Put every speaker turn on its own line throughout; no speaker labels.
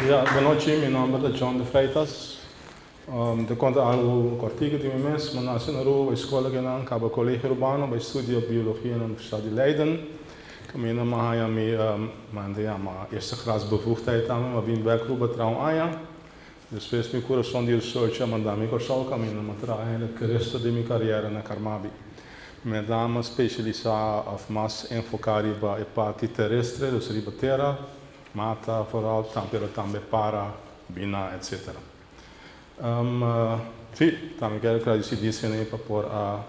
Ja, boa noite, meu nome é John de Freitas. De conta algo cortigo de mim mesmo, nasci na Aruba, escola que não, acaba colégio urbano, vai estudar biologia na Universidade de Leiden. Caminho mais a mim, mandei a eerste graad bevoegdheid aan, maar ben bij Aruba trouw aan. Depois meu coração de research mandar me cursar caminho, mas eigenlijk o resto de minha carreira na Carmabi. Me dá uma especializar of mais enfocar riba a parte terrestre, dus riba terra, mata, vooral também para, bina, etc. Sim, também quero agradecer para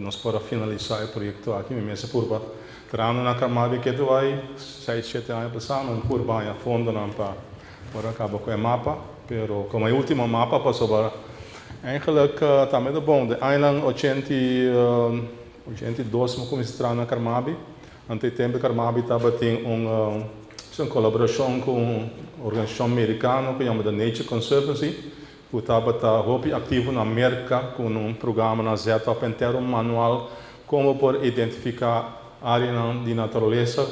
nós para finalizar o projeto aqui, mesmo por trano na Carmabi que tu vai 6-7 anos passando, por banho a fundo não para acabar com o mapa. Pero como o último mapa passou para eigenlijk também é bom. De eiland 82 me comecei a entrar na Carmabi. Ante tempo Carmabi estava tem uma colaboração com uma organização americana que chama Nature Conservancy. Que estava ativo na América com programa na Z op inteiro manual como por identificar áreas de natureza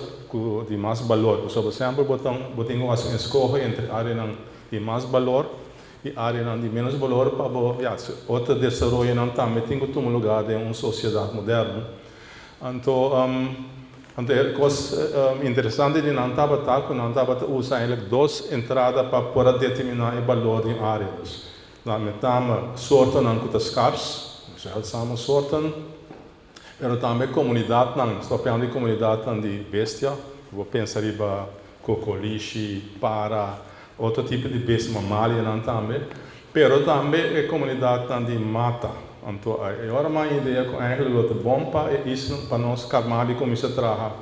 de mais valor. Por exemplo, botamos uma escolha entre áreas de mais valor e áreas de menos valor para outro desenvolvimento também tem que tomar lugar em uma sociedade moderna. Então, é coisa interessante de não estava usando duas entradas para determinar o valor de áreas. Metame soorten não que escasso, zeldzame soorten, mas também comunidade não, estou pensando em comunidade de bestia, vou pensar em cocolixe, para outro tipo de peixe mamália também, mas também é comunidade de mata. Então, agora uma ideia que é bom para isso para nós Carmabi começar a trabalhar.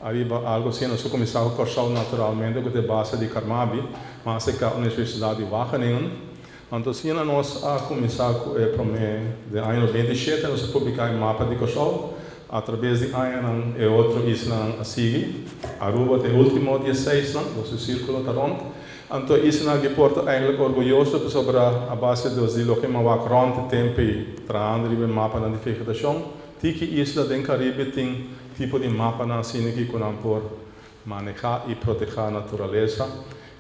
Arriba algo assim, nós começamos a cursar naturalmente com a base de Carmabi, mas é a Universidade de Wageningen. Então, se nós começar com o ano 27, nós publicar um mapa de Kosovo, através de ano e outro isla a seguir. Aruba é o último 16, o círculo está rond. Então, isso é que porta eigenlijk orgulhoso sobre a base dos que chamamos rond tempo traando o mapa de vegetação. Tiki isla do Caribe tem tipo de mapa na cena que conam por manejar e proteger a natureza.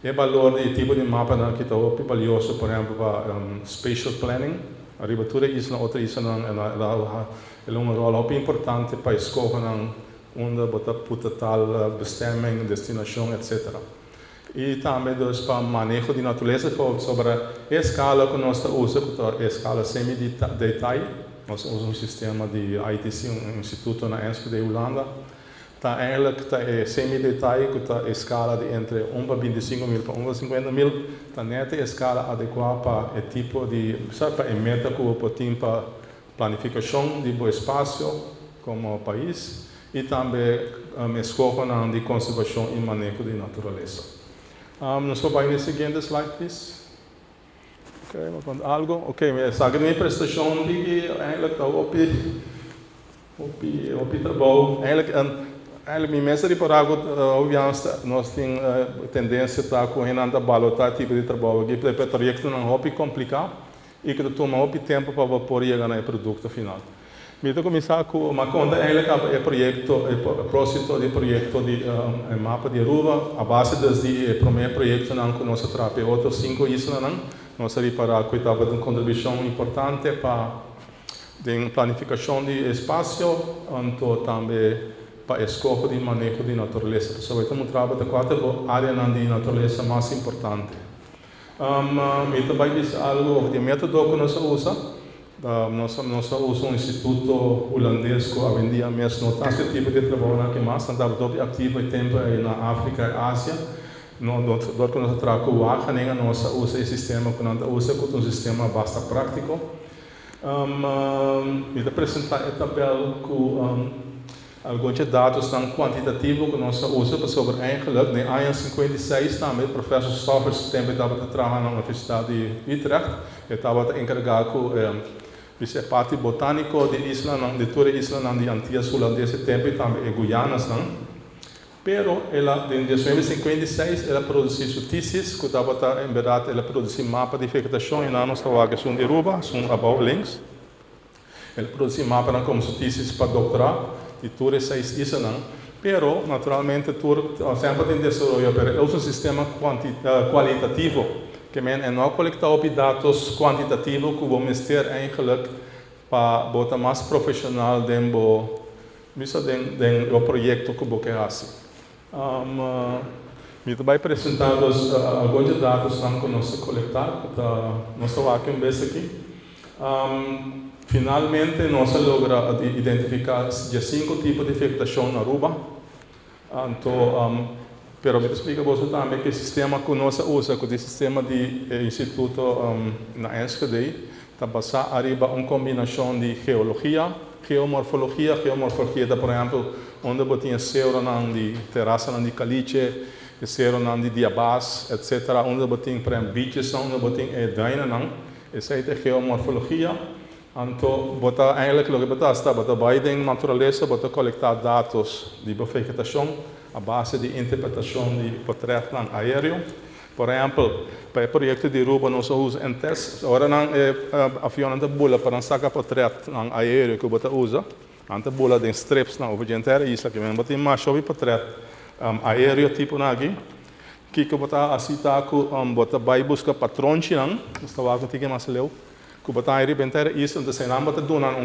E valor de tipo de mapa que está valioso, por exemplo, para spatial planning. Arriba toda isla, outra isla é uma rol importante para escolher onde botar tal bestemming, destinação, etc. E também para manejo de natureza, sobre a escala que nós usamos, a escala semi-detalhe. Nós usamos um sistema de ITC, um instituto na ENSP de Holanda. Está eigenlijk semi-detalhe, que está a escala de entre 1 para 25 mil para 1 para 50 mil. Está neta a escala adequada para o tipo de meta que eu tenho para planificação de bom espaço como país e também escolha de conservação e manejo de natureza. Nós vamos para o seguinte slide, please. Ok, algo? Ok, essa minha prestação de eigenlijk está op trabalho. Eigenlijk minha mesa de parago, obviamente, nós temos tendência a correr anda balotar tipo de trabalho que para o projeto não é complicado e que toma muito tempo para poder chegar no produto final. Então começar com uma conta é projeto, o propósito do projeto de mapa de Aruba, a base do primeiro projeto não que nós trabalhamos outros 5 islas não, nós para que estava uma contribuição importante para a planificação de espaço, então também para a escolha de manejo de natureza. Então, estamos trabalhando com 4 áreas de natureza mais importantes. E também diz algo de método que nós usamos. Nós usamos um instituto holandês que vendia mesmo esse tipo de trabalho que mais andava ativo em tempo na África e Ásia. Nós trabalhamos com o Wageningen, nós usamos esse sistema que nós usamos um sistema bastante prático. E apresentar a tabela com alguns dados quantitativos que nós usamos sobre eigenlijk. Em ano 56 também o professor Stoffers também estava trabalhando na Universidade de Utrecht. Ele estava encarregado com a parte botânica de toda a isla de Antillas holandesas também e Guianas. Pero ela, em 1956, ela produziu sua thesis, que estava, em verdade, ela produziu mapa de vegetação e nós estávamos em Aruba, são about links. Ela produziu mapa como sua thesis para doutorado. De todas essas islas, Pero, naturalmente, sempre tem desenvolvido, pero é um sistema qualitativo, que men não colecta op dados quantitativo que vamos ter eigenlijk para botar mais profissional dentro do projeto que você faz. Eu também apresentar alguns dados que nós coletamos, nós estamos aqui. Finalmente, nós logramos identificar 5 tipos de vegetação na Aruba. Então, pero me explica você também que o sistema que nós usamos, que o sistema de instituto na Enschede, está baseado arriba uma combinação de geologia, geomorfologia, por exemplo, onde você tem cero de terraça de caliche, cero de diabás, etc. Onde você tem, por exemplo, beaches, onde você tem daina, essa é a geomorfologia. Então, você eigenlijk o que você está, você vai em natureza, você coletar dados de vegetação, a base de interpretação de portrait aéreo. Por exemplo, para o projeto de Aruba, nós usamos teste. Agora, o avião não bula para sacar portrait aéreo que você usa. Não bula de strips na obediência isso aqui. Mas você tem mais sobre portrait aéreo tipo aqui. Que você assista que você vai buscar patrões, não? Você vai ter que mais leu. Que você vai rebentar isso, então, você dá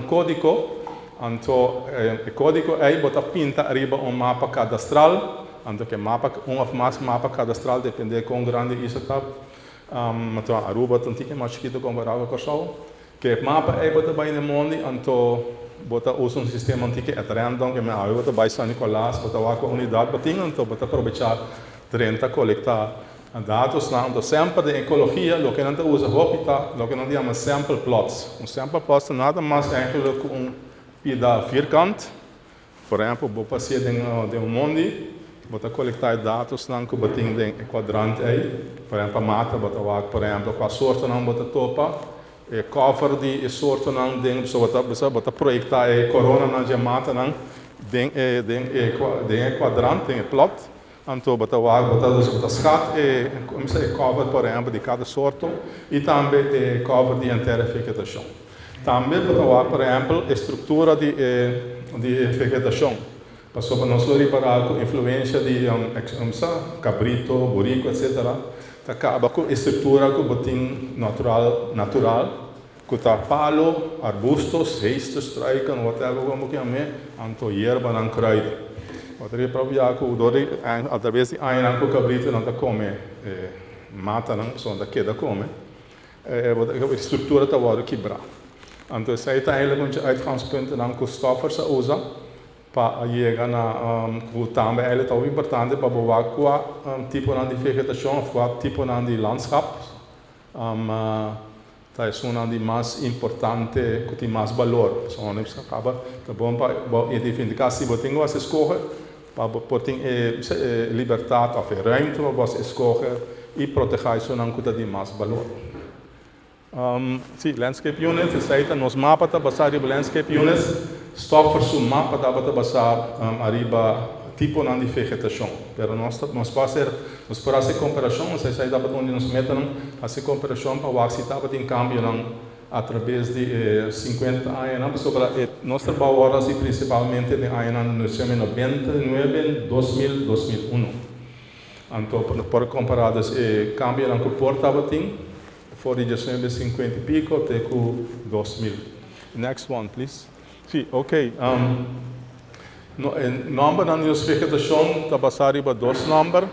código. Então, o código aí você pinta arriba mapa cadastral. Então, que mapa, mais mapa cadastral, depende de quão grande isso está. Então, Aruba tem mais chiquito comparado com o Sol. Que mapa aí você vai no mundo, então, você usa um sistema que é random, que você vai São Nicolás, você vai com a unidade, então, você aproveitar 30 coletar dados, então, sempre de ecologia, o que não usa roupa, o que não chama sample plots. Sample plots nada mais que pida vierkant. Por exemplo, você passeia de mundo, você coletar dados que você tem em quadrante aí. Por exemplo, a mata, você vai, por exemplo, com a sorte que você topa, cover de sorte você projetar a corona na mata, em quadrante, em plot. Então, você schat cover, por exemplo, de cada sorte e também cover de inteira vegetação. Também você por exemplo, a estrutura de vegetação. Passou para nós reparar com influência de cabrito, burico, etc. Acaba com a estrutura que você tem natural, que está palo, arbustos, restos, traican, whatever como que é, então hierba não crai. Outra própria que através de aí que o cabrito não come mata não só da queda come a estrutura está agora quebrar. Então essa é a uitgangspunt que os stoffers usa para chegar na que também é tão importante para bewaar qual tipo de vegetação, qual tipo de landschap. Tá é uma das mais importantes que tem mais valor. Só não precisa acabar. Tá bom para identificar se você tem que escolher para ter liberdade ou ruimte para você escolher e proteger isso não que tem mais valor. Sim, landscape units, essa é nos mapas tá baseado em landscape units, stoffers o mapa tá baseado arriba tipo de vegetação. Pero nós para fazer comparação, essa é da onde nos metemos fazer comparação para ver se estava em cambio através de 50 anos, sobre nós trabalhamos principalmente em anos 99, 2000, 2001. Então, por comparados, cambio que portava tem for de 50 e pico até 2000. Next one, please. Sim, ok. Número de vegetação está baseado em dois números.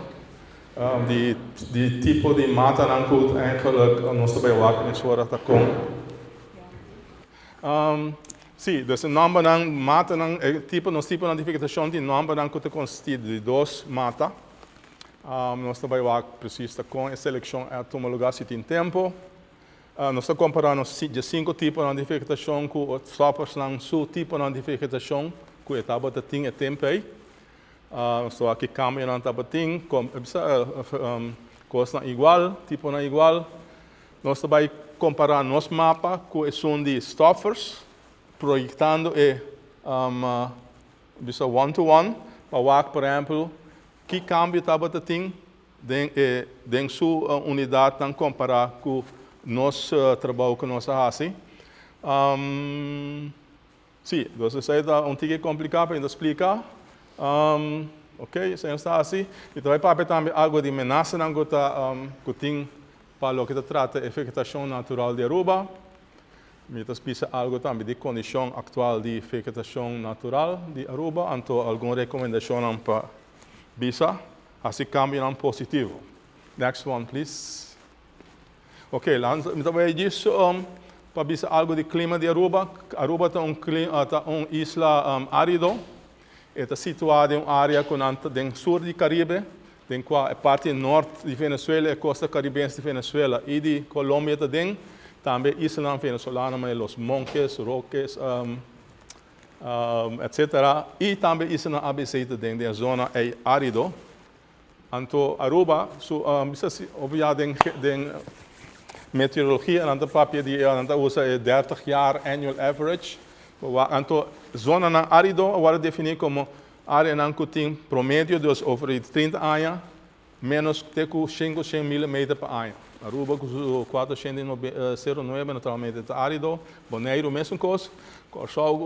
De tipo de mata que eigenlijk nós trabalhamos agora está com. Sim, dus een number dan mata dan nos tipo de vegetação de number dan que consiste de dois mata. Nós trabalhamos precisa com a seleção a tomar lugar se tem tempo. Nós estamos comparando de 5 tipos de vegetação com os stoppers não seu tipo de vegetação que etapa de tem é tempo aí. Nós estamos aqui caminhando etapa tem coisa igual, tipo não igual. Nós estamos comparando nos mapas com a som de stoppers, projetando one-to-one, para ver, por exemplo, que cambio estava tem dentro sua unidade não comparar com nosso trabalho que nós fazemos. Sim, então isso é um pouco complicado para explicar. Ok, isso está assim. E também para também algo de ameaça não que tem para o que trata a vegetação natural de Aruba. Mitas pisa algo também de condição atual de vegetação natural de Aruba. Então, alguma recomendação para bisa, assim cambio positivo. Next one, please. Ok, então vai disso para bisa algo de clima de Aruba. Aruba está uma isla árido. Está situada em uma área no sul do Caribe, em a parte norte de Venezuela, a costa caribense de Venezuela e de Colômbia também isla venezolana, mas os montes, roques, etc. E também isla ABC dentro da zona é árido. Então, Aruba, obviamente, de meteorologia, na papel de usa 30 anos annual average. Então, zona na árido agora definida como área que tem promédio de over 30 anos, menos de 500 mm por ano. Aruba com 409 naturalmente é árido, Bonaire mesmo coisa. Corçal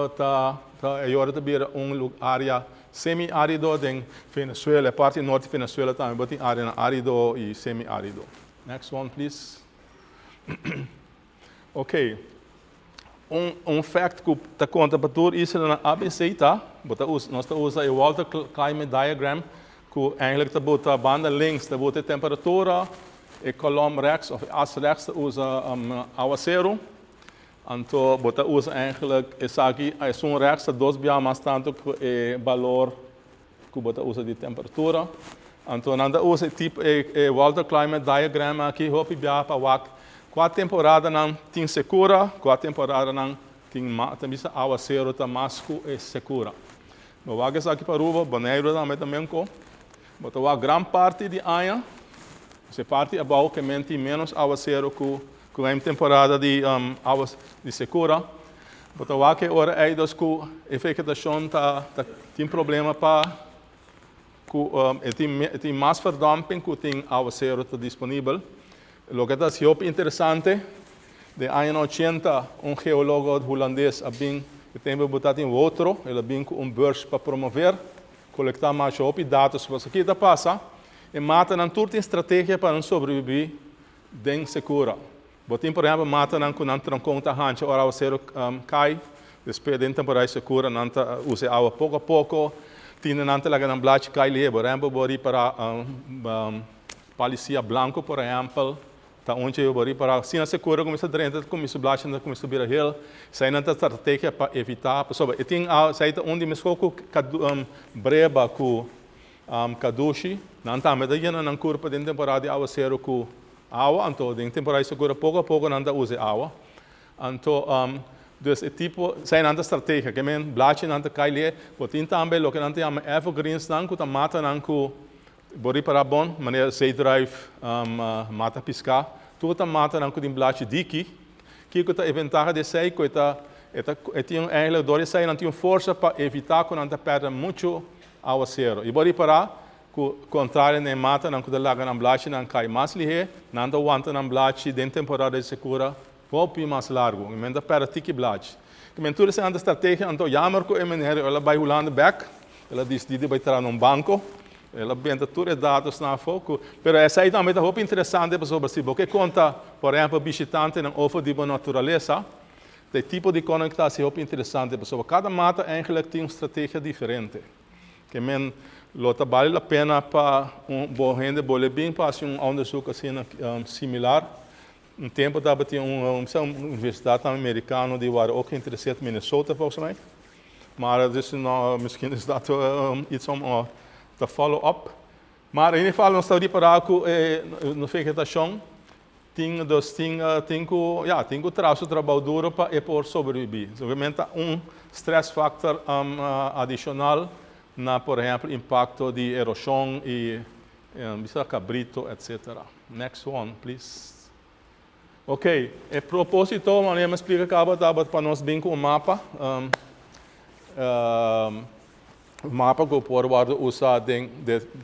está agora também uma área semi-árido em Venezuela, a parte norte de Venezuela também tem área árido e semi-árido. Next one, please. Ok. Fact que está conta para tudo isso na ABC, tá? Nós usamos o Water Climate Diagram, que eigenlijk está bota a banda links, está bota a temperatura, e coluna rechts, of as rechts usa aguacero. Então, bota usa eigenlijk, essa aqui, a som rechts, está 2 vezes mais tanto que o valor que bota usa de temperatura. Então, nada usa tipo o Water Climate Diagram aqui, hopi bia para wak. 4 temporadas não tem segura, 4 temporadas não tem aguacero, tá mais segura. Mas vagas aqui para Aruba, Bonaire também com. Mas a grande parte de ano, essa parte é boa que tem menos aguacero que a temporada de segura. Mas a que hora é que a vegetação tem problema para tem mais verdamping que tem aguacero disponível. Lo que está super interessante, de anos 80, geólogo holandês tem botado em outro, ele vem com beurs para promover, coletar mais dados sobre o que está passando, e mata toda a estratégia para não sobreviver bem segura. Botem, por exemplo, mata com não conta hanche, ora o cero cai, depois de temporada segura, não usa água pouco a pouco, tinha não te laga blach cai ali, por exemplo, bori para policia branco, por exemplo. Tá onde eu vou para se não segura começa a drena começa a blach começa a subir a hill sai na estratégia para evitar pessoal e tem sai onde me escolco breba com kadushi não tá mas daí não curva de temporada de aguacero com água então de temporada segura pouco a pouco não usa água então desse tipo sai na estratégia que men blach não tá cai ali botin também lo que não tem evergreens não que tá mata não com bori para bom maneira sei drive mata piscar tudo mata não com blach diki que está a vantagem de sei que tem eigenlijk door sei não tem força para evitar que não perda muito aguacero e bori para que contrário nem mata não com laga não blach não cai mais lihe não aguenta não blach dentro temporada de segura pouco mais largo e menda perda tiki blach que mentura se anda estratégia então jammer que ela vai rolando back ela decide vai entrar num banco. Ela vende todos os dados na foco, mas essa aí também é muito interessante para saber porque conta, por exemplo, visitante não ofre de natureza, o tipo de conectação é muito interessante para saber cada mata eigenlijk tem uma estratégia diferente, que men vale a pena para boa gente bem para fazer onderzoek assim similar. Tempo estava tinha uma universidade americana de waar ook geïnteresseerd Minnesota volgens mij, maar dus misschien is dat iets om te follow-up. Maar in ieder geval, nós estamos para na vegetação, tem que trabalho duro para por sobreviver. Obviamente, stress factor adicional na, por exemplo, impacto de erosão e cabrito, etc. Next one, please. Ok, a propósito, eu explico para nós bem com o mapa. O mapa que o povo usa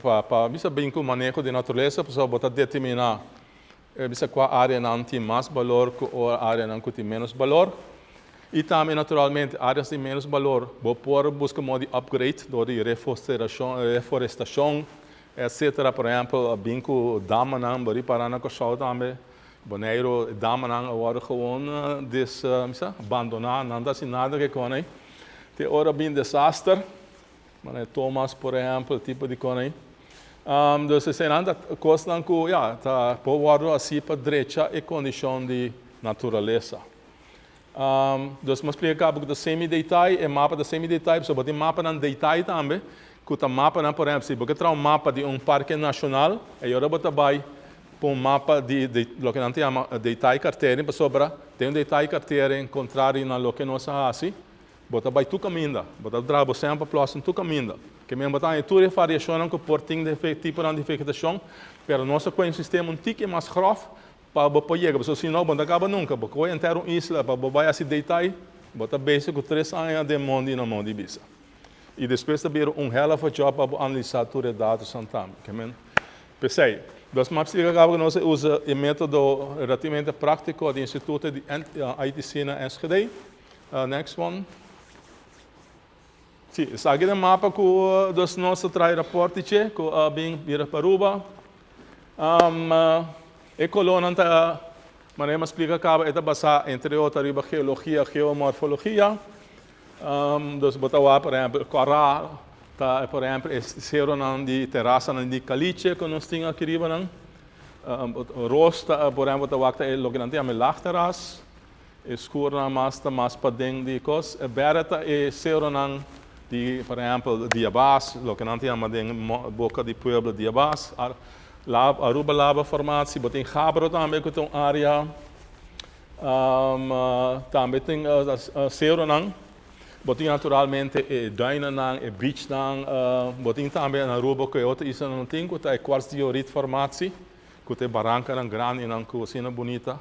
para bem com o manejo de natureza, para determinar qual área não tem mais valor ou a área não tem menos valor. E também, naturalmente, áreas de menos valor. Vou pôr buscar de upgrade, de reflorestação, etc. Por exemplo, binco damanang, bari parana ko show também. Boneiro damanang agora gewoon abandonar, não dá assim nada que conai. Tem hora bem desastre. Mas Thomas, por exemplo, tipo de conai. Dus se nada costa que tá povoado assim para direita e condição de natureza. Dus mas explicar um pouco do semi-detalhe, e mapa do semi-detalhe, sobre o mapa não detalhe também, que o mapa não, por exemplo, se você traz mapa de parque nacional, e agora você vai para mapa de lo que não tem detalhe carteira, sobre tem detalhe carteira contrário na lo que nós assim, você vai tu caminho, você trabalha sempre próximo tu caminho, que mesmo você tem variação que por tipo de vegetação, pero nosso sistema um tique mais grosso para você chegar, porque senão você acaba nunca, porque vai entrar uma isla para você vai se deitar, você basic com 3 anos de mundo na mão de bisa. E depois também hell of a job para analisar todos os dados também, que men. Pensei, das mapas que acaba nós usa o método relativamente prático do Instituto de ITC na Enschede. Next one. Sim, esse aqui é o mapa que dos nossos traz reporte que bem vira para Aruba. Ecological, mas explica que é basado entre outras geologia, geomorfologia. Dus betawa, por exemplo, coral, tá, por exemplo, zero de terraça de caliche que nós tínhamos aqui riba não. Rosta, por exemplo, betawa que é logo não tem a melachterras, escura mais para dentro de cos. Berta é zero de, por exemplo, diabás, logo não tem a boca de pueblo diabás. Aruba lava formatie, botem Gabro também que tem área, também tem zero não. Botin naturalmente duinen e beach botin também na Aruba que outra isso não tem que é quartz diorit formatie, que é barranca na grande e na cozinha bonita.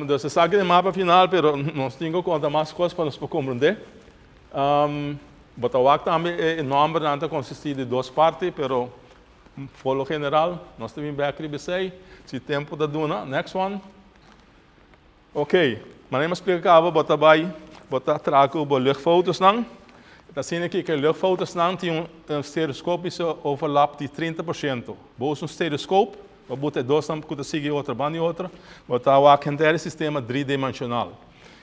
Dus esse aqui é o mapa final, pero nós temos que contar mais coisas para nos compreender. Botawak também é enorme, não consiste de 2 partes, pero follow general, nós temos bem aqui se tempo da duna. Next one. Ok, mas eu explicar botabai. Bota trago o luchtfoto's não. Tá sendo aqui que luchtfoto's não tem stereoscopische overlap de 30%. Boos stereoscoop, we boten dois não porque sigue outra banda e outra. Bota o aquele sistema tridimensional.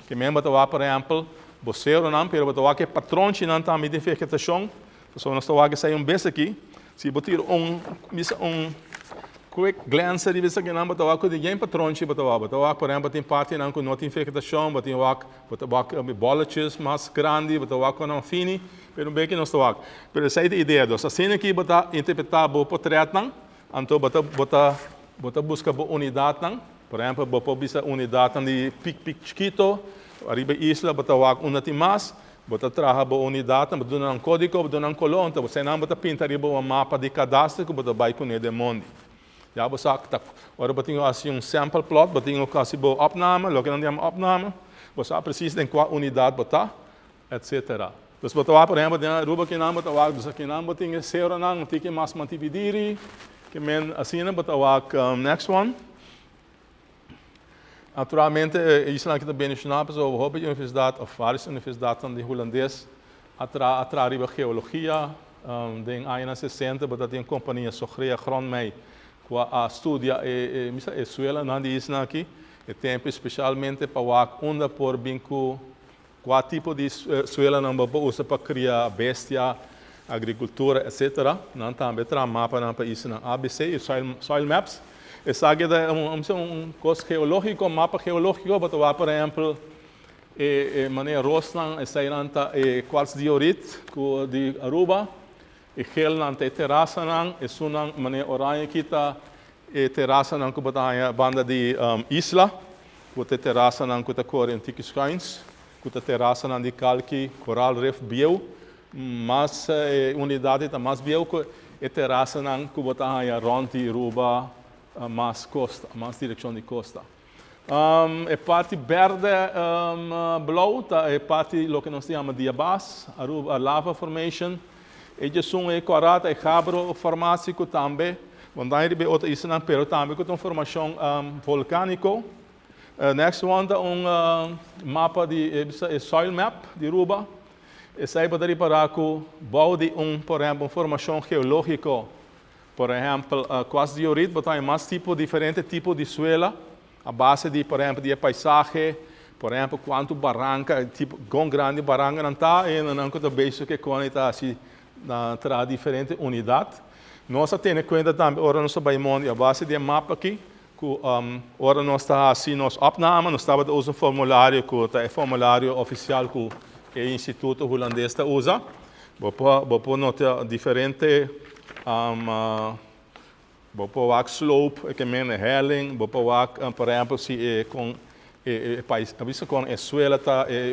Que mesmo bota por exemplo, você não, pero bota que patrão não tá me de vegetação. Então nós tô aqui sai beijo aqui. Se botar quick glance de vista que não bota que ninguém patrão se bota por exemplo tem parte não com não tem vegetação, bota bolachas mais grande, bota com não fini, pero bem que nós tô aqui. Pero essa é a ideia dos. Assim aqui bota interpretar o portrait não, então bota busca a unidade não. Por exemplo, bota busca unidade de pic chiquito, arriba isla bota uma tem mais, bota traga a unidade, bota um código, bota um coluna, então você não bota pintar um mapa de cadastro que bota vai com ele mundo. Ja, we zagen dat we een sample plot, we hebben ook opname, logo não temos opname, we zagen precies em qual unidade botar, etc. Dus we hebben por exemplo, na Aruba que não botar, dus aqui não botar zero não, tem que mais mantividiri, que men assim não botar next one. Naturalmente, isso aqui também é nacional, mas o hobby universidade, ou várias universidades de holandês, atrás geologia, em anos 60, we tem companhia Sogrea grondmei. A estudia a suela não diz aqui, é tempo especialmente para onde por vinco qual tipo de suela não usa para criar bestia, agricultura, etc. Não também traz mapa não para isso na ABC e soil maps. Essa aqui é coisa geológico, mapa geológico, para por exemplo, maneira rosnan, essa é quartz diorit de Aruba. E gel nan te terraça nan, e sunan mane orange kita e terraça nan kubataya banda de isla, kuta terraça nan kuta cor antiques cães, kuta terraça nan de calque coral reef bio, mas unidade ta mais bio e terraça nan kubataya ronti Aruba mais costa, mais direção de costa. E parte verde blauw, e parte lo que nós chamamos de abas, Aruba lava formation. Eles são corata e cabro formático também. Quando aí outra isso não pero também com formação volcânico. Next one é mapa de soil map de Aruba. Esse aí pode para que bau de por exemplo, informação geológica. Por exemplo, quase diorit, botar mais diferente tipo de suela, a base de, por exemplo, de paisagem, por exemplo, quanto barranca, tipo, quão grande barranca não está, e não que beijo que conecta assim na diferente unidade. Nós temos em conta também, ora nós vamos a base de mapa aqui, que ora nós está assim, nós opname, nós estamos usando um formulário que é formulário oficial que o Instituto Holandês usa. Vou notar diferente, vou pôr slope, que é helling, vou pôr, por exemplo, se é com com a suela,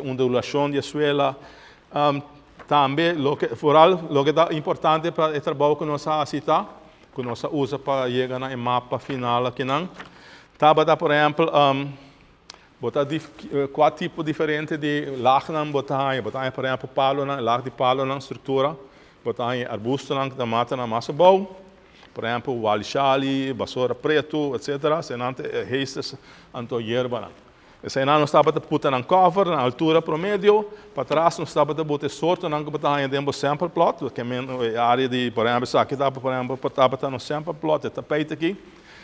ondulação de suela. Também, o que é importante para o trabalho que nós fazemos, que nós usamos para chegar no mapa final aqui, tá, por exemplo, botar quatro tipos diferentes de lagen, botar, por exemplo, palo, laag de palo, estrutura, botar arbusto, da mata, na massa bom, por exemplo, walixali, basura preto, etc. Senão, restos, anto hierba. Esse aí nós estamos botando um cover na altura promédio, para trás nós estamos botando sorte, nós botamos dentro do sample plot, que é a área de, por exemplo, aqui está, por exemplo, botando sample plot, é tapete aqui,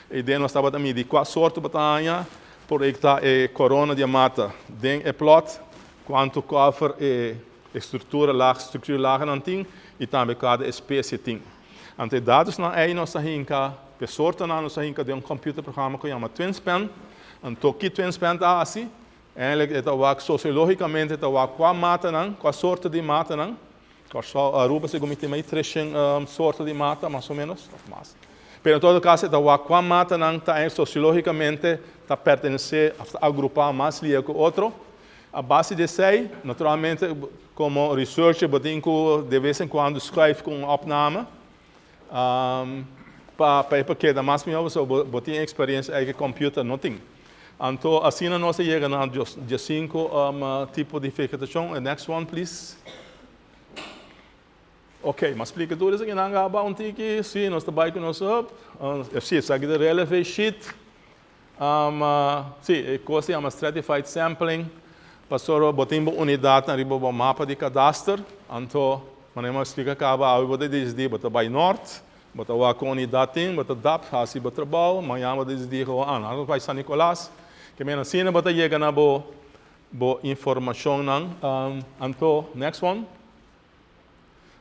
e dentro nós estamos medir qual sorte botamos, por aí está a corona de mata, dentro do plot, quanto cover e estrutura lá não tem, e também cada espécie tem. Ante dados não é nós temos que sorte nós temos de um computerprograma que chama TwinSpan. Então, que TwinSpan está assim, sociologicamente, qual mata não, qual sorte de mata não, qual Aruba se comete mais 3 sorte de mata, mais ou menos, mas. Pero em todo caso, qual mata não está sociologicamente está pertencer a agrupar mais ali que o outro. A base de sei, naturalmente, como researcher, de vez em quando escreve com opname, porque da mais minha eu tenho experiência aí que computer não tem. Então, assim nós chegamos a 5 tipos de vegetação. Next one, please. Ok, mas explica tudo isso aqui na gaba que sim, nós trabalhamos com nós up. Sim, isso aqui é relevant sheet. Sim, coisa chama stratified sampling. Passou botando unidade na riba do mapa de cadastro. Então, nós explica que a vou dizer botar by north, botar a unidade tem, botar dap, assim botar trabalho, amanhã vou dizer nós vai São Nicolás. Que menos assim, bota chega na boa informação não. Então, next one.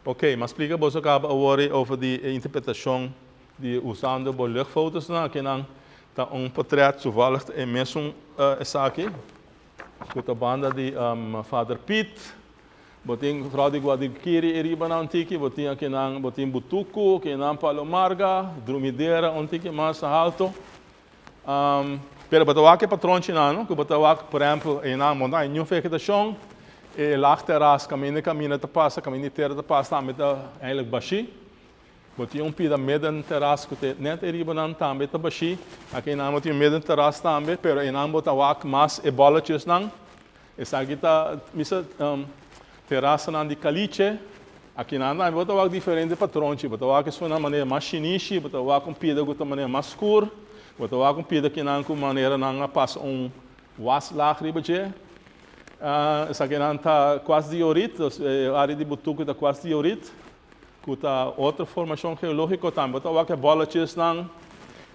Ok, mas explica você acaba agora over de interpretação de usando luchtfoto's não, que não tá portret toevallig é mesmo essa aqui. Com a banda de Father Pete, botem frau de Guadalquivir e riba na antiki, botem aqui não, botem Butuco, que não Palomarga, Drumideira, antiki mais alto. Pero batawa que patrão chinano, que batawa, por exemplo, na montanha nenhuma vegetação, e lá terras caminho passa, caminho terra passa, também tá eigenlijk baixi. Botinha pida medan terras que te net eriba nan também tá baixi. Aqui não botinha medan terras também, pero não batawa mais e bolas nan. Essa aqui tá misa terraça nan de caliche. Aqui não batawa diferente patrão, batawa que sua maneira mais chinichi, batawa com pida de maneira mais escura. Batawa com pida que não com maneira não passa was lá riba je. Essa aqui não está quase diorite, a área de Butuco está quase diorite. Que está outra formação geológica também. Batawa que bolas não.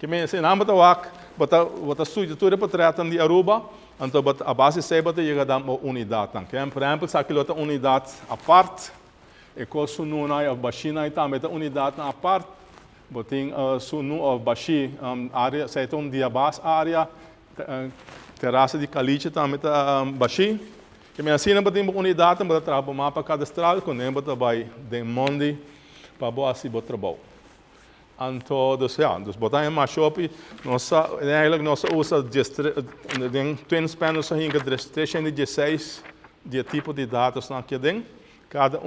Que me se não batawa, bota estrutura para tratar de Aruba. Então a base se bota chega da unidade. Por exemplo, se aquilo é unidade à parte, e com sunu na a baixina também é unidade à parte. Botem sunu a baixi área, se é dia base área, terraça de caliche também está baixi. Que me assim botem unidade, bota trabalho mapa cadastral, quando nem bota vai de monde para boa assim bota trabalho. Então, dus botar em mashup, nossa usa de TwinSpan, nós ainda 316 de tipo de dados aqui dentro. Cada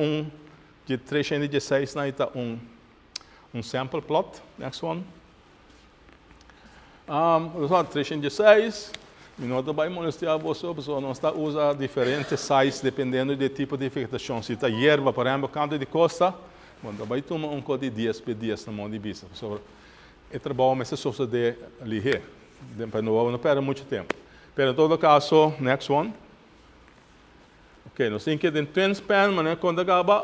de 316 na está sample plot. Next one. 316. Minuto vai mostrar você, nós está usa diferentes sizes dependendo do tipo de vegetação. Se está hierba, por exemplo, canto de costa, quando vai tomar código de dias por dias na mão de vista. O trabalho mas é só de ali, para não perde muito tempo. Pero em todo caso, next one. Ok, nós temos que ter twin span, mas quando acaba,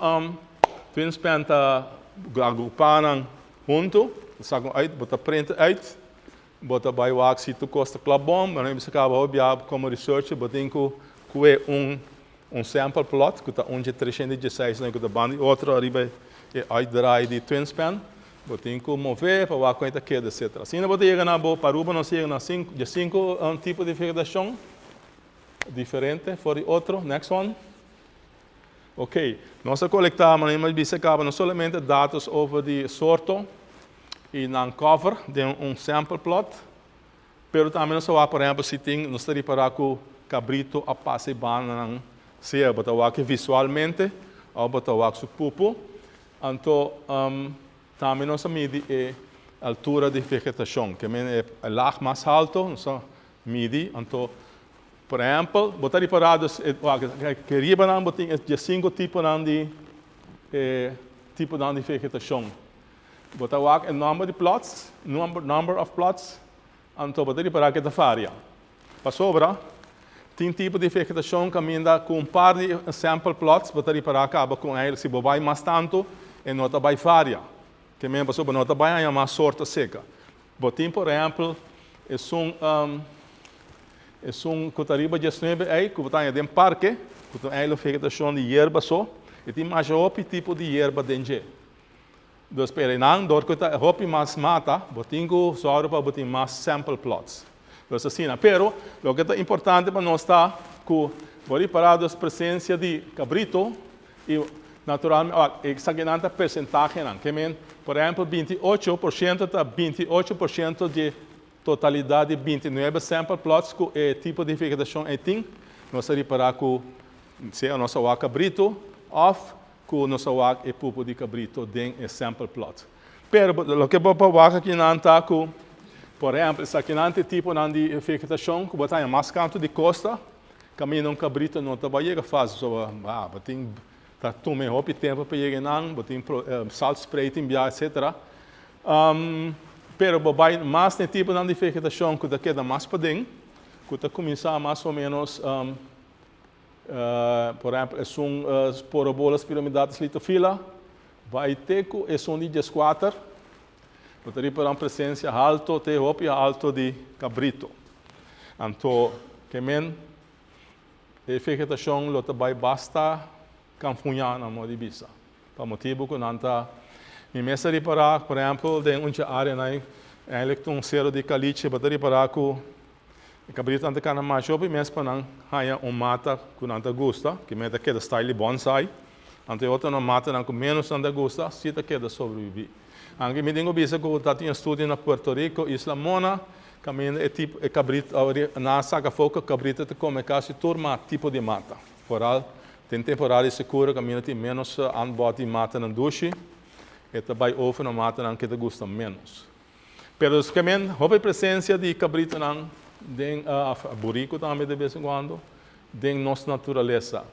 twin span está agrupado junto, saca uit, bota print uit, bota by wax se tu costa clubbom, mas você acaba obviamente como researcher, bota um sample plot, que está onde 316 na que banda, outro arriba é uitdraai de twin span, bota mover para o conta queda, etc. Assim, bota chega na boa Aruba, nós chega na cinco tipos de vegetação diferente, for outro, next one. Ok, nós coletamos, mas acaba não somente dados over de sorto e não cover de sample plot, pero também nós por exemplo, se tem, nós temos para que cabrito a passe bana se bota aqui visualmente, ou bota aqui pupo, então também nós mede a altura de vegetação, que é a laag mais alto, nós mede, então por exemplo, botar reparados, que riba não botem de 5 tipos de vegetação. Botar o número de plots, number of plots, então botar reparar que é varia. Para sobra, tem tipo de vegetação que ainda com um par de sample plots, botar reparar que acaba com ele se vai mais tanto e não vai varia. Que mesmo para sobra não vai mais sorte seca. Botem por exemplo, é cotariba de 19 aí, que está em parque, que tem a vegetação de erva só, e tem mais tipo de erva dentro. Então, espera, não, dor que está mais mata, botingo só para botar mais sample plots. Então, assim, pero, o que é importante para nós está que vou parar a presença de cabrito e naturalmente, exagerando a percentagem, que por exemplo, 28% está 28% de totalidade de 29 sample plots com o tipo de vegetação é tem, nós reparar que se a nossa vaca cabrito off com a nossa vaca e pupo de cabrito dentro do sample plot. Pero o que para vaca que não está com, por exemplo, esse aqui não tem tipo de vegetação que botar mais canto de costa, caminho um cabrito não está vai chegar fácil, só tem tá tomando pouco tempo para chegar não, botem salt spray etc. Pero babai mais tem tipo de vegetação que daqui da mais para dentro, que está começar mais ou menos, por exemplo, é sporobolas piramidatas litofila, vai ter que é de 14, botaria para uma presença alto, te hopi alto de cabrito. Então, que men, a vegetação lota vai basta camfunhar na moda de bisa, para motivo que não está. E mesmo reparar, por exemplo, dentro da área, tem zero de caliche, para reparar que o cabrito não tem mais jogo, mesmo para não ter mata que não gosta, que é aquele style bonsai, ante outra não mata que menos não gosta, se está queda sobreviver. Anche me tenho visto que está em estudo na Puerto Rico, Isla Mona, que é tipo cabrito, na saca foca cabrito te come quase turma tipo de mata. Foral, tem temporada segura, que tem menos anbod de mata na duche. E também over na mata não que te gosta menos. Pero os que houve presença de cabrito não tem burico também de vez em quando, tem nossa natureza.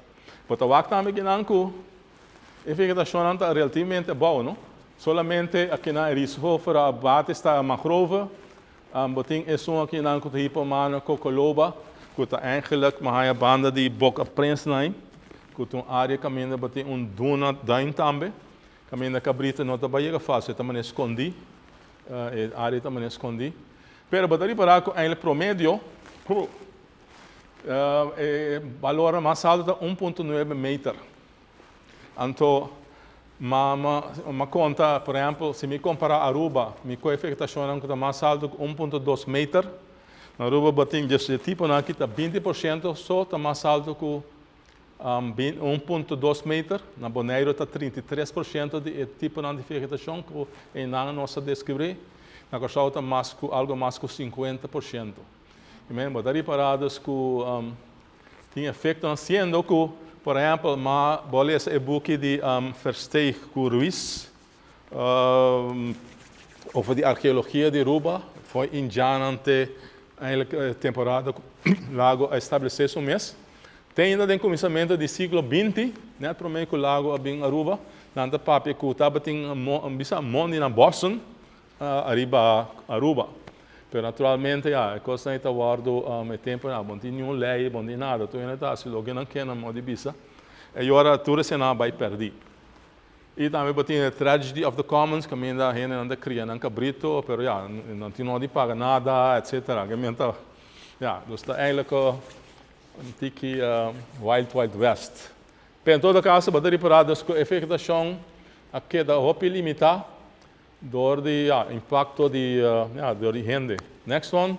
Mas o também que não que a vegetação não está relativamente boa, não? Solamente aqui na risco para a bate está a mangrove, botem é aqui não que tipo mano cocoloba, que está eigenlijk uma banda de boca prensa não, que tem área caminha botem duna dain também. Caminho da cabrita não está bem fácil, também escondi, a área também escondi. Pero bateri para que ele promédio, valor mais alto 1,9 metros. Então, uma conta, por exemplo, se me comparar Aruba, minha coefetação é mais alto que 1,2 metros. Na Aruba batem desse tipo, aqui está 20%, só está mais alto que 1,2 metros, na Bonaire está 33% de tipo de vegetação que na nossa descobrir, na Costa está algo mais que 50%. E mesmo, está reparados que tem efeito sendo que, por exemplo, uma beleza é buque de Versteeg Ruiz, ou de arqueologia de Aruba, foi indianante a temporada lago a estabelecer um mês. Tem ainda no começamento do século XX, né, para mim que o lago em Aruba, nada papel que estava tem bisa monte na Boston, arriba Aruba. Pero naturalmente, coisa está guardo o tempo, não tem nenhum lei, não tem nada, tu ainda está, se logo não quer, não pode bisa. E agora tudo se não vai perder. E também tem a tragedy of the commons, que ainda gente anda criando um cabrito, pero não tem onde pagar nada, etc. Que ainda, dus está eigenlijk um tiki Wild West. Pero em todo caso, bateria parada, a vegetação aqui da roupa limitada, door de impacto door die gente. Next one.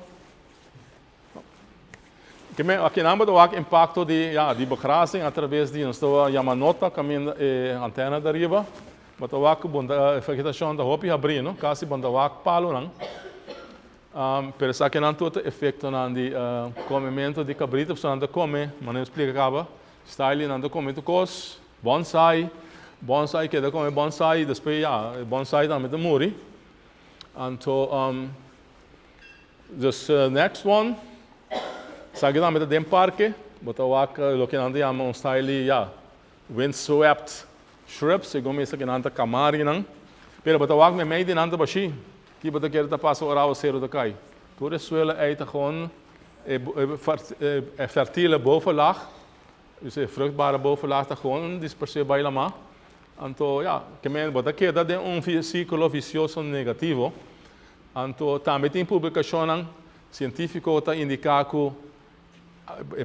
Aqui não pode impacto de begrazing através de uma nota caminho antena da riba, mas a vegetação da roupa abrir, não? Quase banda palo não. Pero aqui não todo efeito não de comimento de cabrito, só não come, mas não explicava. Style não come tu cos, bonsai que da come bonsai, depois bonsai também da muri. Então, this next one, sabe também da parque, botar o que não tem style windswept shrubs, segundo isso que não tem camari não. Pero botar me meio de não tem baixi, que botar quer tá passar orar o cero da cai. Tudo suele eita gewoon fertile bovenlaag. Dus de vruchtbare bovenlaag está gewoon disperseer bij lama. Então, que men bota que dá ciclo vicioso negativo. Então, também tem publicação científica que indica que o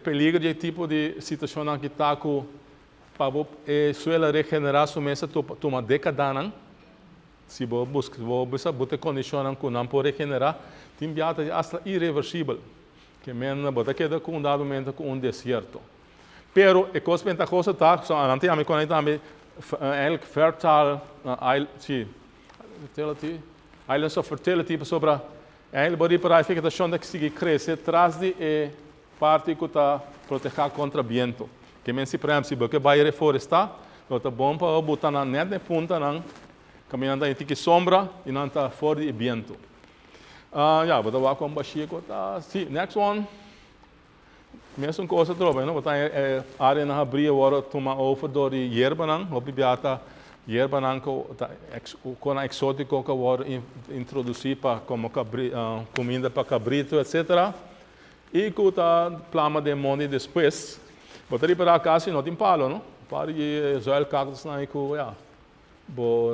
perigo de tipo de situação que está que suele regenerar somente uma década não. Se você busca condição que não pode regenerar, tem biata hasta irreversível. Que men bota que dá com dado momento com deserto. Pero a coisa ventajosa está, não tem a me conectar eigenlijk fertile islands of fertility sobre eigenlijk body para a vegetação que sigue crescer atrás de parte que está protegida contra viento. Que men se por exemplo se você vai reflorestar, está bom para botar na net de ponta não, caminhando em tique sombra e não está fora de viento. Vou dar com baixinho tá. Sim, next one. Mesmo coisa tropa, não? Botar área na abrir agora toma over door de hierba não, op biata hierba não com exótico que agora introduzir para como comida para cabrito, etc. E com a plama de monte depois, botar para casa não tem palo, não? Para que zoel cactus não é com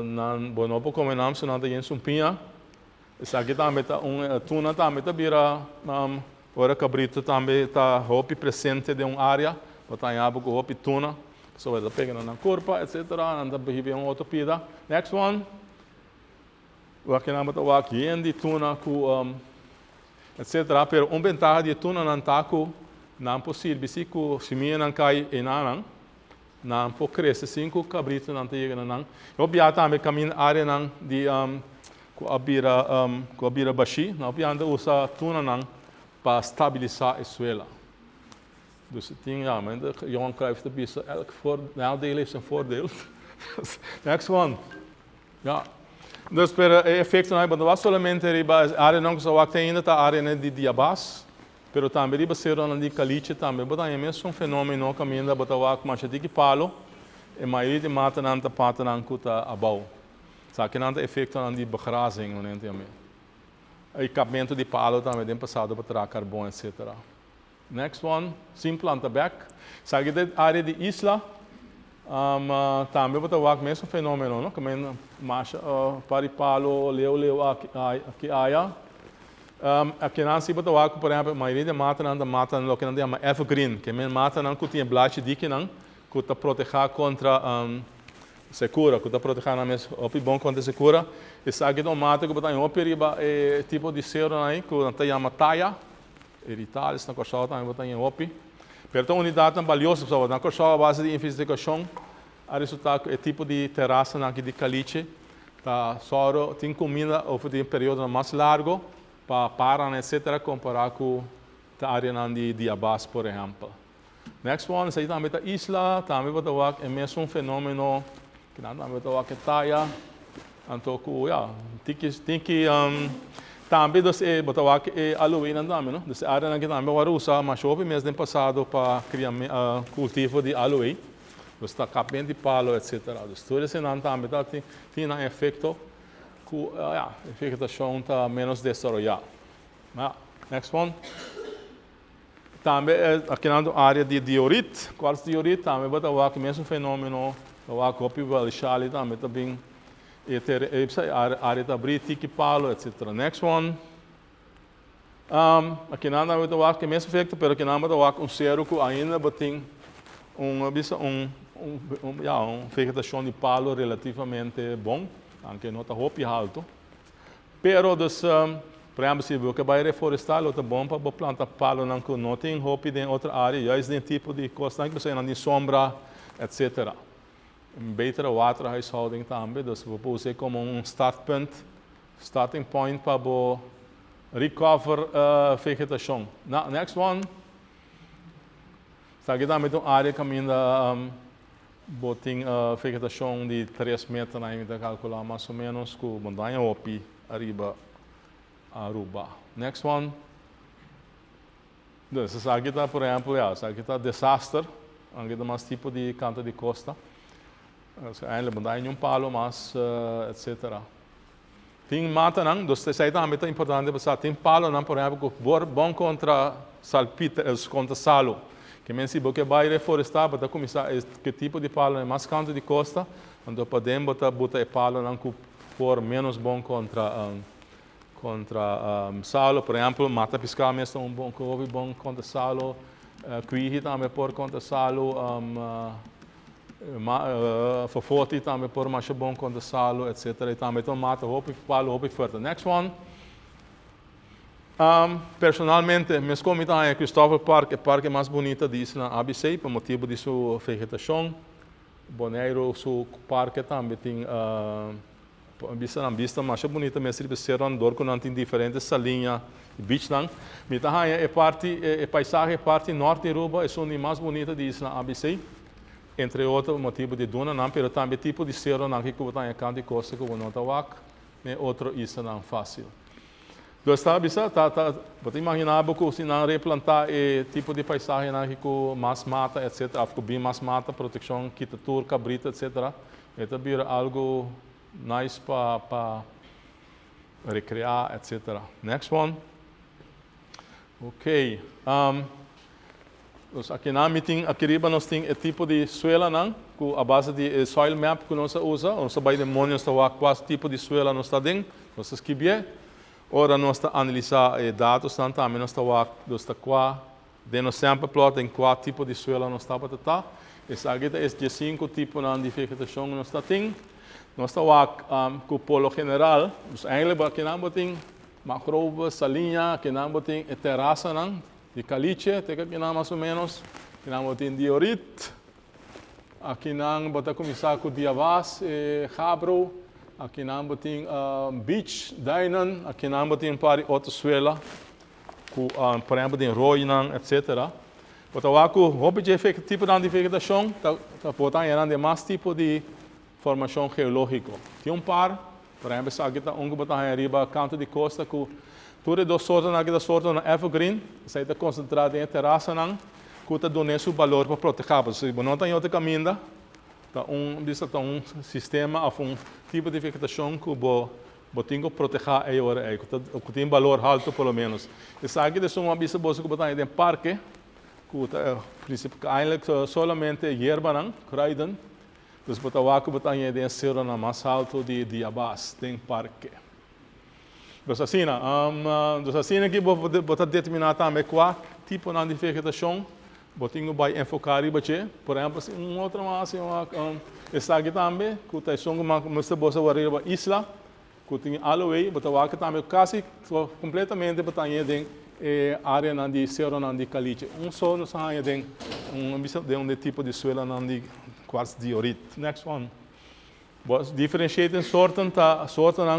não pode comer não, se não tem sumpinha. Isso aqui também tá tuna também tá vira ora cabrito também está roupa presente de uma área, botar em água com roupa tuna, só vai pegar na corpa, etc. Anda beber outra pida. Next one. O aqui não botar aqui de tuna com etc. Pero ventaja de tuna não tá com não possível, se com semia não cai em não pode crescer cinco cabrito não tem não. Eu biata também caminho área não de com a bira baixi, não biata usa tuna não para estabilizar a suela. Dus het ding, maar de jongen krijgt de beste elk nadeel heeft zijn voordeel. Next one. Dus per efecto não é solamente a área não que só tem ainda a área de diabás, pero também riba ser de caliche também, botar é mesmo fenômeno que ainda botar o ar mais de palo, e maioria de mata não tá pata não que tá abau. Sabe que não tem efeito não de begrazing não tem também. O capamento de palo também tem passado para tirar carbono, etc. Next one, sim planta back. Sabe que a área de isla, também para o mesmo fenômeno, não? Como marcha para palo, leu aqui aia. Aqui não se para o por exemplo, a maioria de mata não que não tem evergreen, que mata não que tem blade de que não, que está protegida contra secura, que está protegida na mesma, bom contra secura. Isso aqui não mata que botar em operiba tipo de cero aí que não tem uma taia, erital, isso na coxal também botar em opi. Pero unidade tão valiosa pessoal, na coxal a base de investigação, a resultado é tipo de terraça aqui de caliche, tá só tem comida ou tem período mais largo para parar etc. comparar com a área de diabás por exemplo. Next one, isso aí também a isla, também botar é mesmo fenômeno que não também botar que taia. Então, tem que também botar que aloe não também, não? Dessa área que também agora usa mais houve mês do passado para criar cultivo de aloe, está capendo de palo, etc. Tudo isso não também tem um efeito que a vegetação está menos desarrollada. Next one. Também aqui na área de diorite, quartzo diorite, também bota o mesmo fenômeno, o copy valishali também área de abrir, tiki palo, etc. Next one. Aqui na área do o mesmo efeito, pero aqui na área do zero que ainda botem uma vegetação de palo relativamente bom, aunque não está muito alto. Pero por exemplo, se você vai reflorestar, é bom para plantar palo não tem roupa em outra área, já é tipo de coisa que você não tem sombra, etc. Betere waterhuishouding também, dus we usar como starting point para recover vegetação. Next one. Está aqui também uma área que ainda tem vegetação de 3 metros, ainda calcular mais ou menos, com montanha opi, arriba, Aruba. Next one. Dus aqui está, por exemplo, aqui está desastre, aqui está mais tipo de canto de costa. Eigenlijk montanha palo, mas etc. Tem mata não, dus isso aí também é importante, porque tem palo não, por exemplo, que bom contra salpita, contra salo. Que men se você vai reflorestar, para começar que tipo de palo é mais canto de costa, então podemos botar palo não que for menos bom contra salo, por exemplo, mata piscar mesmo bom contra salo, cuihi também por contra salo, fofoti também por mais bom contra salo, etc. E também mata palo forte. Next one. Personalmente, me escolhi a Cristóvão Park, o parque mais bonito disso na ABC, por motivo de sua vegetação. Bonaire, seu parque também tem vista mais bonita, mas se você andar com diferentes salinhas, beach não. Mas a paisagem, parte norte de Aruba, é a mais bonita disso na ABC. Entre outros motivos de duna, não, mas também tipo de cerro não que você tem canto de costa que você não está nem outro isso não fácil. Então você imaginar que se não replantar tipo de paisagem que mais mata, etc., bem mais mata, proteção, quita tur, cabrita, etc., isso vira algo nice para recriar, etc. Next one. Ok. Aqui na meeting, aqui nós temos o tipo de suela, com a base de soil map que nós usa, nós vai demônios qual tipo de suela nós está dentro, nós escrevemos. Ora nós está analisar dados, também nós está qual, dentro sample plot em qual tipo de suela nós está para tratar. Esse aqui é de 5 tipos de vegetação que nós está tendo. Nós está com o polo general, eigenlijk aqui não tem macroba, salinha, aqui não tem terraça, de caliche, tem aqui mais ou menos, aqui não tem diorite, aqui não bota começar com diabás, cabro, aqui não tem beach, dainan, aqui não tem outra suela, com por exemplo tem roinan, etc. Bota lá com roupa de tipo de vegetação, tá botando de mais tipo de formação geológica. Tem por exemplo, aqui está botar arriba canto de costa com tudo dos sortes aqui da sorte na evergreen, isso aí está concentrado em terraça que está dando seu valor para proteger. Se não tem outro caminho, está um sistema ou um tipo de vegetação que tem que proteger que tem valor alto pelo menos. Isso aqui é uma vista boa que botar em parque, que eigenlijk somente hierba kruiden. Dus botar em cerro mais alto de abaixo, tem parque. Dus assim aqui vou determinar também qual tipo de vegetação botinho vai enfocar por exemplo, outra mais está aqui também, que está sendo uma isla, que tem aloe, botar aqui também quase completamente botar em área de cerro de caliche. Só não sai de um tipo de suela de quartzo diorite. Next one. Diferenciating sorten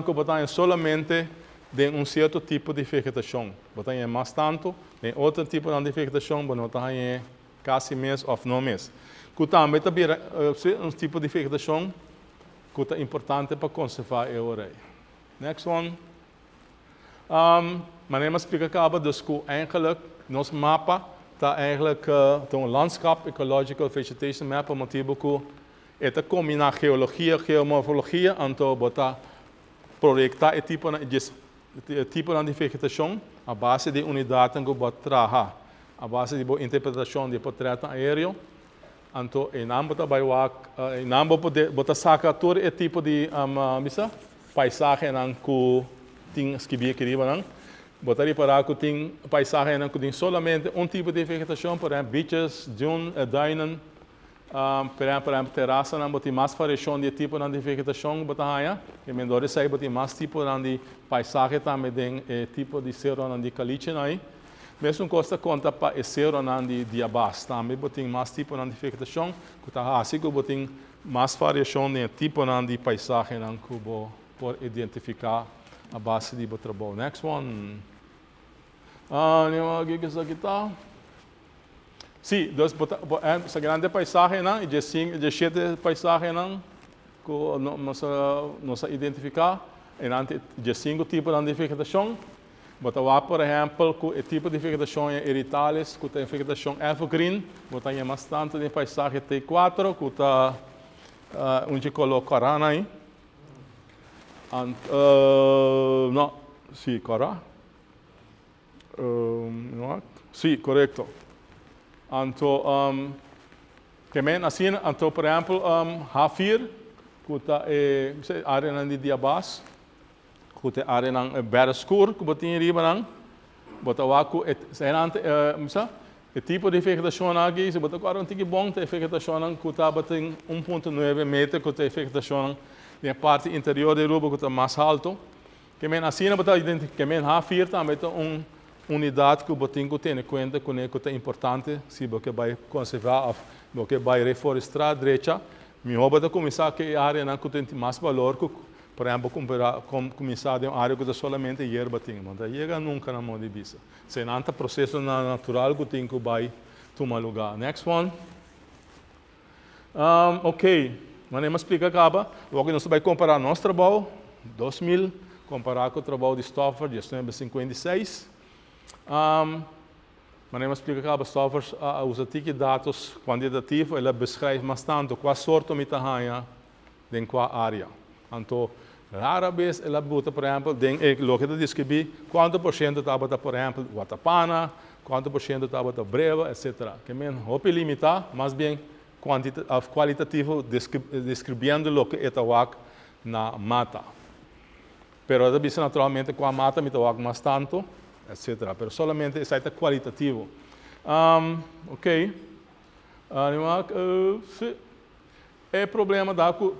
que botar solamente de certo tipo de vegetação. Botar em mais tanto, em outro tipo de vegetação, botar em quase mês ou não mês. Que também é tipo de vegetação que é importante para conservar a área. Next one. Mas eu explico acaba dus que eigenlijk nosso mapa está eigenlijk um landschap Ecological Vegetation map por motivo que é combina geologia, geomorfologia, então botar projetar tipo de tipo de vegetação, a base de unidade que você trabalha, a base de interpretação de portreto aéreo. Então, em ambos você saca todo esse tipo de paisagem que tem escrever aqui. Você reparar que tem paisagem que tem somente tipo de vegetação, por exemplo, beaches, dunes, duinen, por exemplo, terraça, você tem mais variação de tipo de vegetação, e melhor sei, você tem mais tipo de paisagem também, tipo de cerro de caliche. Mesmo costa conta para esse cerro de abaixo, também você tem mais tipo de vegetação, assim que você tem mais variação de tipo de paisagem que você pode identificar a base de trabalho. Next one. O que aqui está? Sim, essa grande paisagem, e de 7 paisagens que nós identificamos, de 5 tipos de vegetação. Por exemplo, o tipo de vegetação é heritales, que tem vegetação evergreen, que tem bastante de paisagem T4, que está onde colocará aí. Não, sim, correto. Sim, correto. Então, também assim, então, por exemplo, Hafir, que está a área de diabas, que está a área de berascur, que você tem ali, o tipo de vegetação aqui, se você quer um tipo bom, tem vegetação que está a 1,9 metros, que tem vegetação na parte interior da Aruba, que está mais alto. Também assim, você identifica Hafir, também tem unidade que você tem que ter em conta que é importante se você vai conservar ou você vai reflorestar direita. Melhor você começar com a área que tem mais valor, por exemplo, começar de uma área que somente hierba tem. Não chega nunca na mão de bisa. Se não há processo natural que tem que vai tomar lugar. Next one. Ok, mas eu explico acaba. Logo nós vamos comparar nosso trabalho, 2000, comparar com o trabalho de Stoffer, de 1956. Mas eu explico que Stoffer usa dados quantitativos, ele beschrijft bastante qual sorte de tahanha em qual área. Então, rara vez ele bota, por exemplo, o que ele descreve, quanto por cento estava, por exemplo, Watapana, quanto por cento estava breva, etc. Que men hope limitar, mas bem qualitativo descrevendo o que está na mata. Pero ele naturalmente com a mata me está mais tanto, etc. Pero solamente isso é qualitativo. Ok. O problema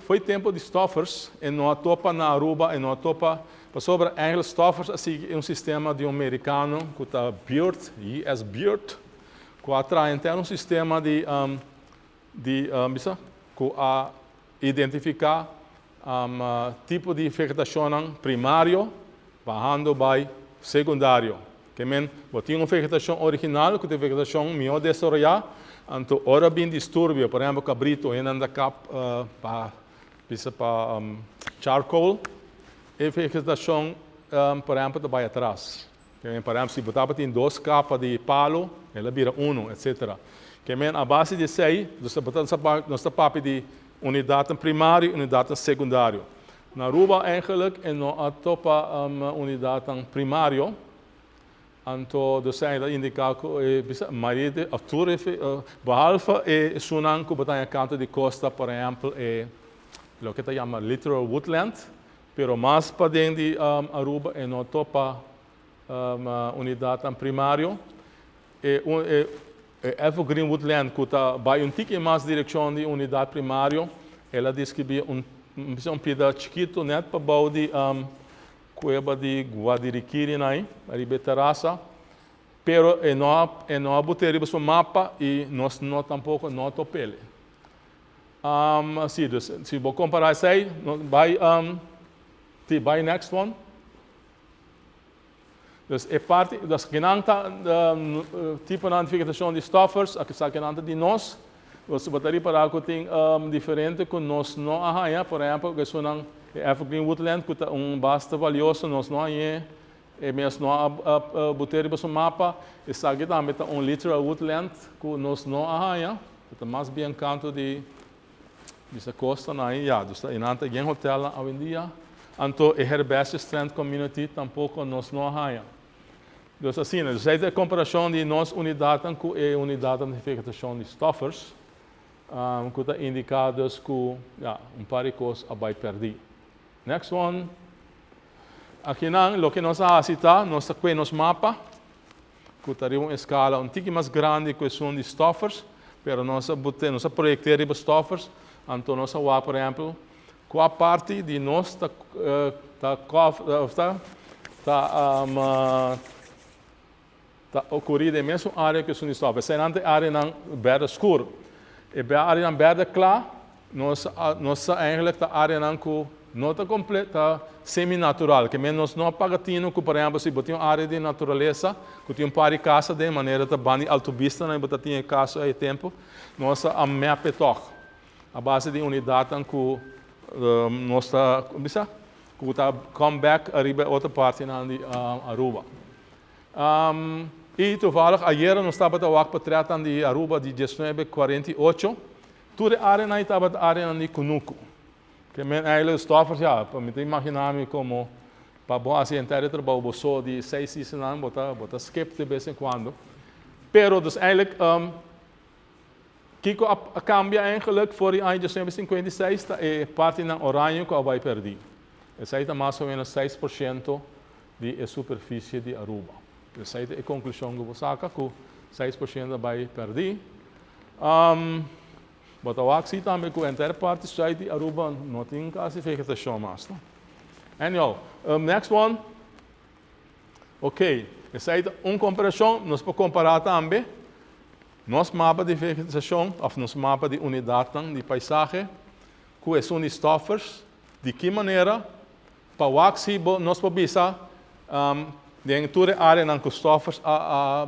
foi tempo de Stoffers, e não topa na Aruba, e não topa sobre Engels Stoffers, assim um sistema de americano que está BEARD, US BEARD, que atrai então um sistema de identificar tipo de vegetação primário, bajando para secundário. Que men, tem uma vegetação original, que é vegetação melhor desarrollada, então, ora bem distúrbio, por exemplo, cabrito, anda para charcoal, e vegetação, por exemplo, vai atrás. Por exemplo, se você tem 2 capas de palo, ela vira 1, etc. Que men, a base de 6, nós estamos de unidade primária e unidade secundária. Na Aruba, eigenlijk, não há topa unidade primária. Então, dat indica que a maioria de altura, behalve Sunan, que está em canto de costa, por exemplo, o que se chama littoral woodland, pero mais para dentro de Aruba, não topa unidade primária. Evergreen woodland, que vai tique mais direção de unidade primária, ela descreve um pedaço chiquito, net para bau de cueva de Guadiriquiri, ali terraça, pero não botar o mapa e nós não tampouco não topele. Se vou comparar isso aí, vai next one. É parte das que não tipo de vegetação de Stoffers, a que está de nós. Você pode reparar que tem diferente que nós não arranha, por exemplo, que são Evergreen Woodland, que é bastante valioso, nós não arranha, e mesmo não botar no mapa, está aqui também littoral woodland, que nós não arranha, que é mais bem canto de essa costa, e está em hotel hoje em dia, Então, a herbácea strand community tampouco nós não há. Então, assim, a comparação de nossa unidade com a unidade de vegetação de stoffers, que está indicados que par de coisas vai perder. Next one. Aqui não, o que nós assista, nós temos nos mapa, que está uma escala um pouco mais grande que são de stoffers, mas nós projetamos os stoffers, então nós vamos, por exemplo, qual parte de nós está ocorrida na mesma área que são de stoffers. Se não tem área verde escuro, e a área verde claro, nós eigenlijk a área não está completa, semi-natural, que menos não pagatino, que por exemplo, se você tem uma área de natureza, que tem um par de casa de maneira de bani autopista, né, você tem casa aí tempo, nós a map toch, a base de unidade que nós que está come back arriba outra parte na Aruba. E toevallig, ayer nós estava a tratar de Aruba de 1948, toda a área estava a área de Kunuku. Que men eigenlijk stoffers, para me imaginar como para bom assim inteiro trabalho só de 6 anos, bota skip de vez em quando. Pero dus eigenlijk kiko cambia eigenlijk voor de ano de 1956 a parte na oranje que vai perder. Essa é mais ou menos 6% de superfície de Aruba. Essa é a conclusão que você saca que 6% vai perder. Mas eu acho que também que a inteira parte de Aruba não tem quase vegetação mais. Anyhow, next one. Ok, essa é uma comparação, nós podemos comparar também nosso mapa de vegetação, ou nosso mapa de unidade de paisagem, com os stoffers, de que maneira, para o que nós podemos de toda a área que os stoffers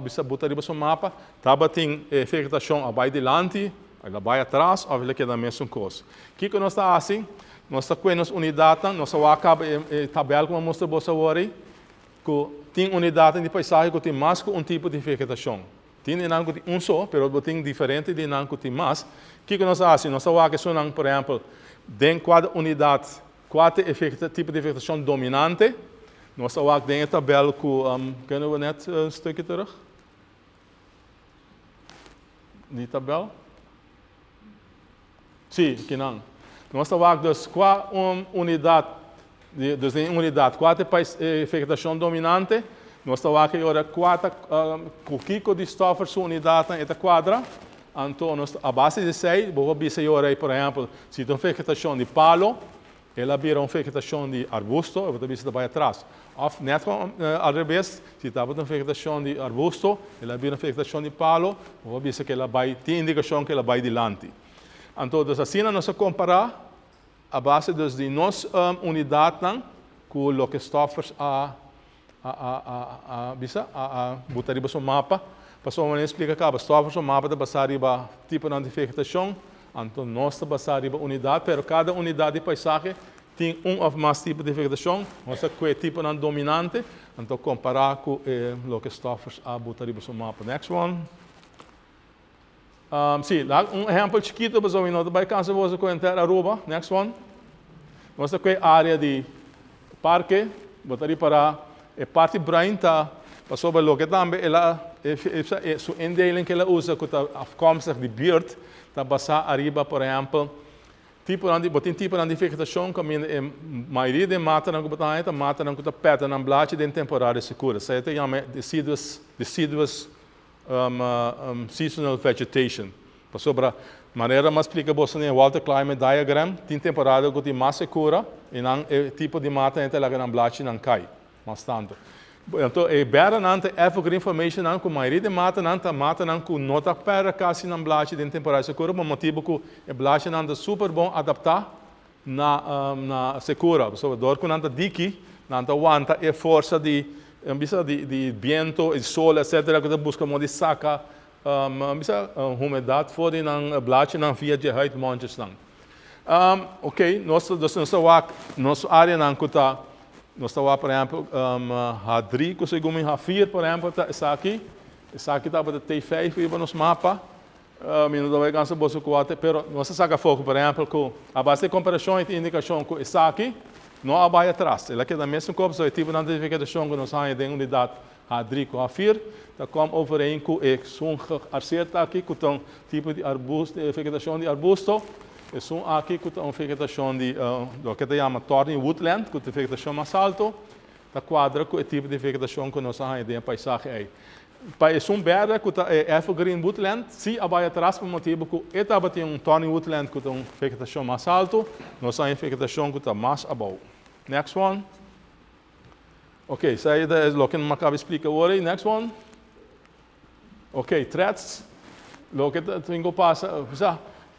bisa botar no mapa, também tem vegetação abaixo ela vai atrás, ou ela queda a mesma coisa. O que nós estamos assim? Nós estamos com as unidades, nós acabamos a tabela como mostra você agora, que tem unidade de paisagem que tem mais que um tipo de vegetação. Tem não que tem só, mas tem diferente de não que tem mais. O que nós estamos assim? Nós estamos por exemplo, dentro de cada unidade, quatro tipos de vegetação dominante. Nós estamos dentro da tabela que, kunnen we net een stukje terug? Die tabel? Sim, que não. Nós estamos dus qua unidade, dus em unidade, quatro vegetação dominante, nós estamos aqui agora quatro kiko de stoffers sua unidade é quadra, então a base de 6, vou dizer agora, por exemplo, se tem vegetação de palo, ela vira uma vegetação de arbusto, eu vou dizer vai atrás. Of net ao revés, se estava uma vegetação de arbusto, ela vira uma vegetação de palo, eu vou dizer que ela vai, tem indicação que ela vai adiante. Então, assim, nós comparar a base de nossa unidade com o que stoffers botar no mapa. Para só explicar que stoffers no mapa de basar riba tipo de vegetação, então nós basar riba unidade, pero cada unidade de paisagem tem ou mais tipo de vegetação, nós que tipo de dominante, então comparar com o que stoffers botar no mapa. Next one. Sim, um exemplo chiquito, mas eu não vai cansar você com a Aruba. Next one. Nós temos a área de parque, botaria para a parte branca, para sobre o que também ela é o indeling que ela usa com a afkomstig de buurt, para passar arriba, por exemplo, tipo de vegetação, que a maioria de mata não botar aí, mata não botar perto não blate de temporada segura. Isso é deciduous seasonal vegetation. Sobre a maneira mais explica você no Water Climate Diagram, tem temporada que tem mais segura e não tipo de mata entre lá que não blate não cai, mais tanto. Então, é bem não tem evergreen formation não com a maioria de mata não com nota para quase não blate de temporada segura, por motivo que a blate não é super bom adaptar na segura. Sobre dor que não está daqui, não aguanta a força de vento, sol, etc., que busca de saca, umidade fora na blate não via de height montes não. Ok, nossa área não está, nós estamos por exemplo, H3, que segundo H4, por exemplo, está aqui está para T5 e nos mapa, não vai ganhar bolsa 4, pero nós saca foco, por exemplo, que a base de comparação e indicação que está aqui, não abai atrás. Ela que da mesma coisa, o tipo de vegetação que nós temos em unidade A3 com A4, tá como overeen com um acerta aqui com um tipo de arbusto, vegetação de arbusto, e um aqui com uma vegetação de o que se chama thorny woodland, com a vegetação mais alto, tá quadra com o tipo de vegetação que nós temos em paisagem aí. Para um verde com evergreen woodland, se abai atrás por motivo que etapa tem thorny woodland com uma vegetação mais alto, nós temos vegetação que está mais abaixo. Next one. Ok, so aí é o que eu acabo de explicar agora. Next one. Ok, threats. O que tenho passa,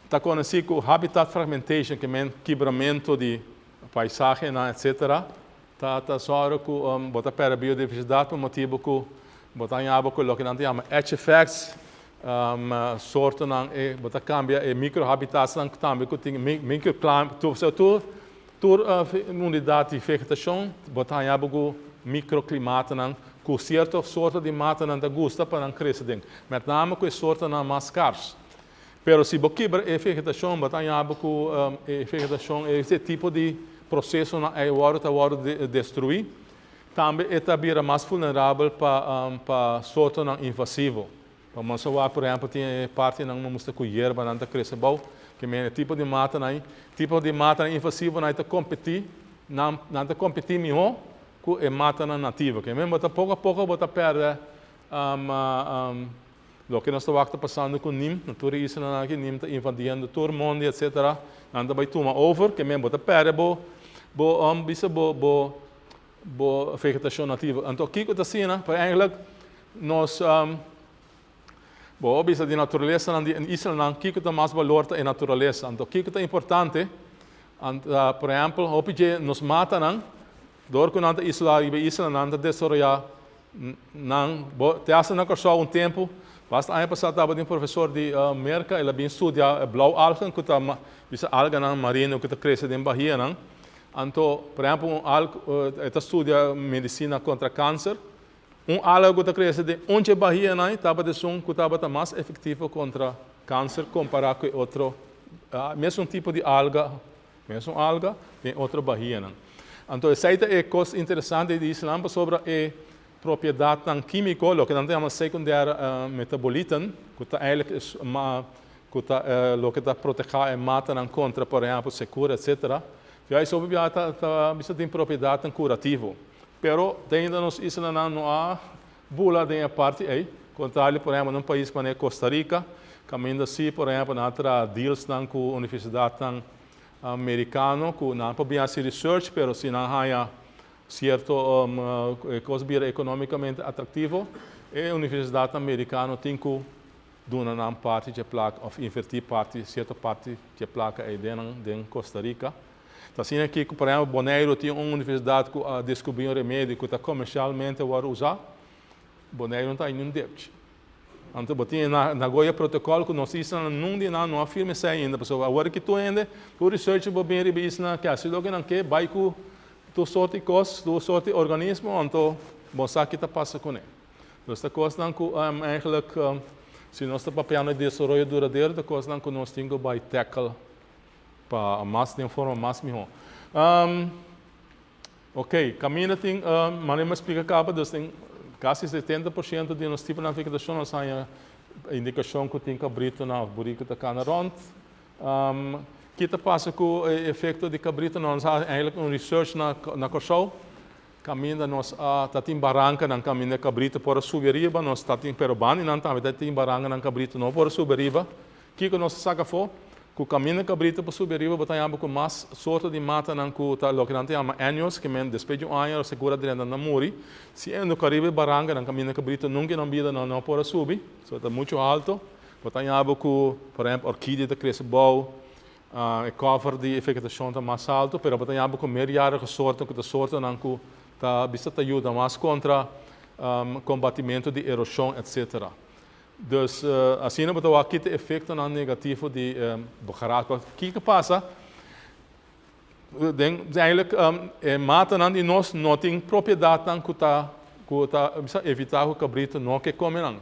está conhecido como habitat fragmentation, que é quebramento de paisagem, etc. Está só com botar para a biodiversidade por motivo que botar em água com o que nós chamamos edge effects, sorte não botar cambia e microhabitats não também que tem microclimate, unidade de vegetação, botar em água com microclimato não com certa sorte de mata não da gusta para não crescer dentro, mas não com sorte não mais escasso. Pero se você quebra a vegetação, botar em água com a vegetação, esse tipo de processo não é o destruir. Também é mais vulnerável para sorte não invasivo. Vamos falar, por exemplo, tem parte não mostra com hierba não da crescer bom, que é tipo de mata invasivo não está competir, não está competir melhor com a mata nativa, que mesmo pouco a pouco bota perde o que nós estamos passando com NIM, natura isso não é que NIM está invadindo todo o mundo, etc. Não vai tomar over, que mesmo bota perde vegetação nativa. Então, o que está assim, para eigenlijk nós bisa de natureza isso não que está mais valor é natureza. Então, o que está importante, por exemplo, o que nos mata não, dor que não isla não está desarrollar não, te hace na só tempo. Basta ano passado estava um professor de América, ele bem estudia blauw algen, que está bisa alga não marino que está crescendo em Bahia não. Então, por exemplo, ele estuda medicina contra câncer. Alga que está crescendo onde Bahia não estava de som que estava mais efetivo contra câncer comparado com outro mesmo tipo de alga, tem outra Bahia não. Então, essa é coisa interessante de Islã sobre a propriedade química, o que nós chamamos secundária metabolita, que está o que está proteger e mata contra, por exemplo, secura, etc. E aí, sobre isso tem propriedade curativa. Pero, ainda nos Islã não há bula de parte aí. Contrário, por exemplo, num país como Costa Rica, caminhando assim, por exemplo, na deals com a universidade americana, que não podem fazer research, pero se não há certo coisa economicamente atrativo, a universidade americana tem que dar parte de placa, ou invertir certa parte de placa aí dentro de Costa Rica. Então, assim aqui, por exemplo, Bonaire tem uma universidade que descobriu um remédio que está comercialmente usado. Bonaire não está em nenhum débito. Então, botinha na Goia protocolo que nós estamos não afirma isso ainda. Agora que tu ainda, o research bem revisa que assim logo não quer, vai com tu sorte coisa, tu sorte organismo, então bom sabe que está passa com ele. Então, esta coisa não que eigenlijk se nós estamos papelando de desenvolvimento duradouro, da coisa não que nós temos que tackle para mais de uma forma mais melhor. Ok, caminho tem, mas explica acaba, tem quase 70% de nós tipos de navegação nós temos indicação que tem cabrito na burrica da cana rond. Que está passa com o efeito de cabrito nós eigenlijk research na Corsol. Caminho nós tá tem barranca na caminho de cabrito para subir riba, nós tá tem perobani não tá tem barranca na cabrito não para subir riba. Que nós saca for com o caminho de cabrito para subir riba, botamos com mais sorte de mata não com tá lo que não tem anos que men depois de ano segura dentro na muri. Se é no Caribe barranca na caminho de cabrito nunca não vida não para subir, só tá muito alto. Botamos com, por exemplo, orquídea de cresce bom. Cover de vegetação está mais alto, mas botamos com meia sorte que a sorte não que tá bisa ajuda mais contra combatimento de erosão, etc. Dus assim não botou aqui o efeito negativo de bocarato. O que passa? Eigenlijk mata não de nós não tem propriedade que tá evitar o cabrito não que come não.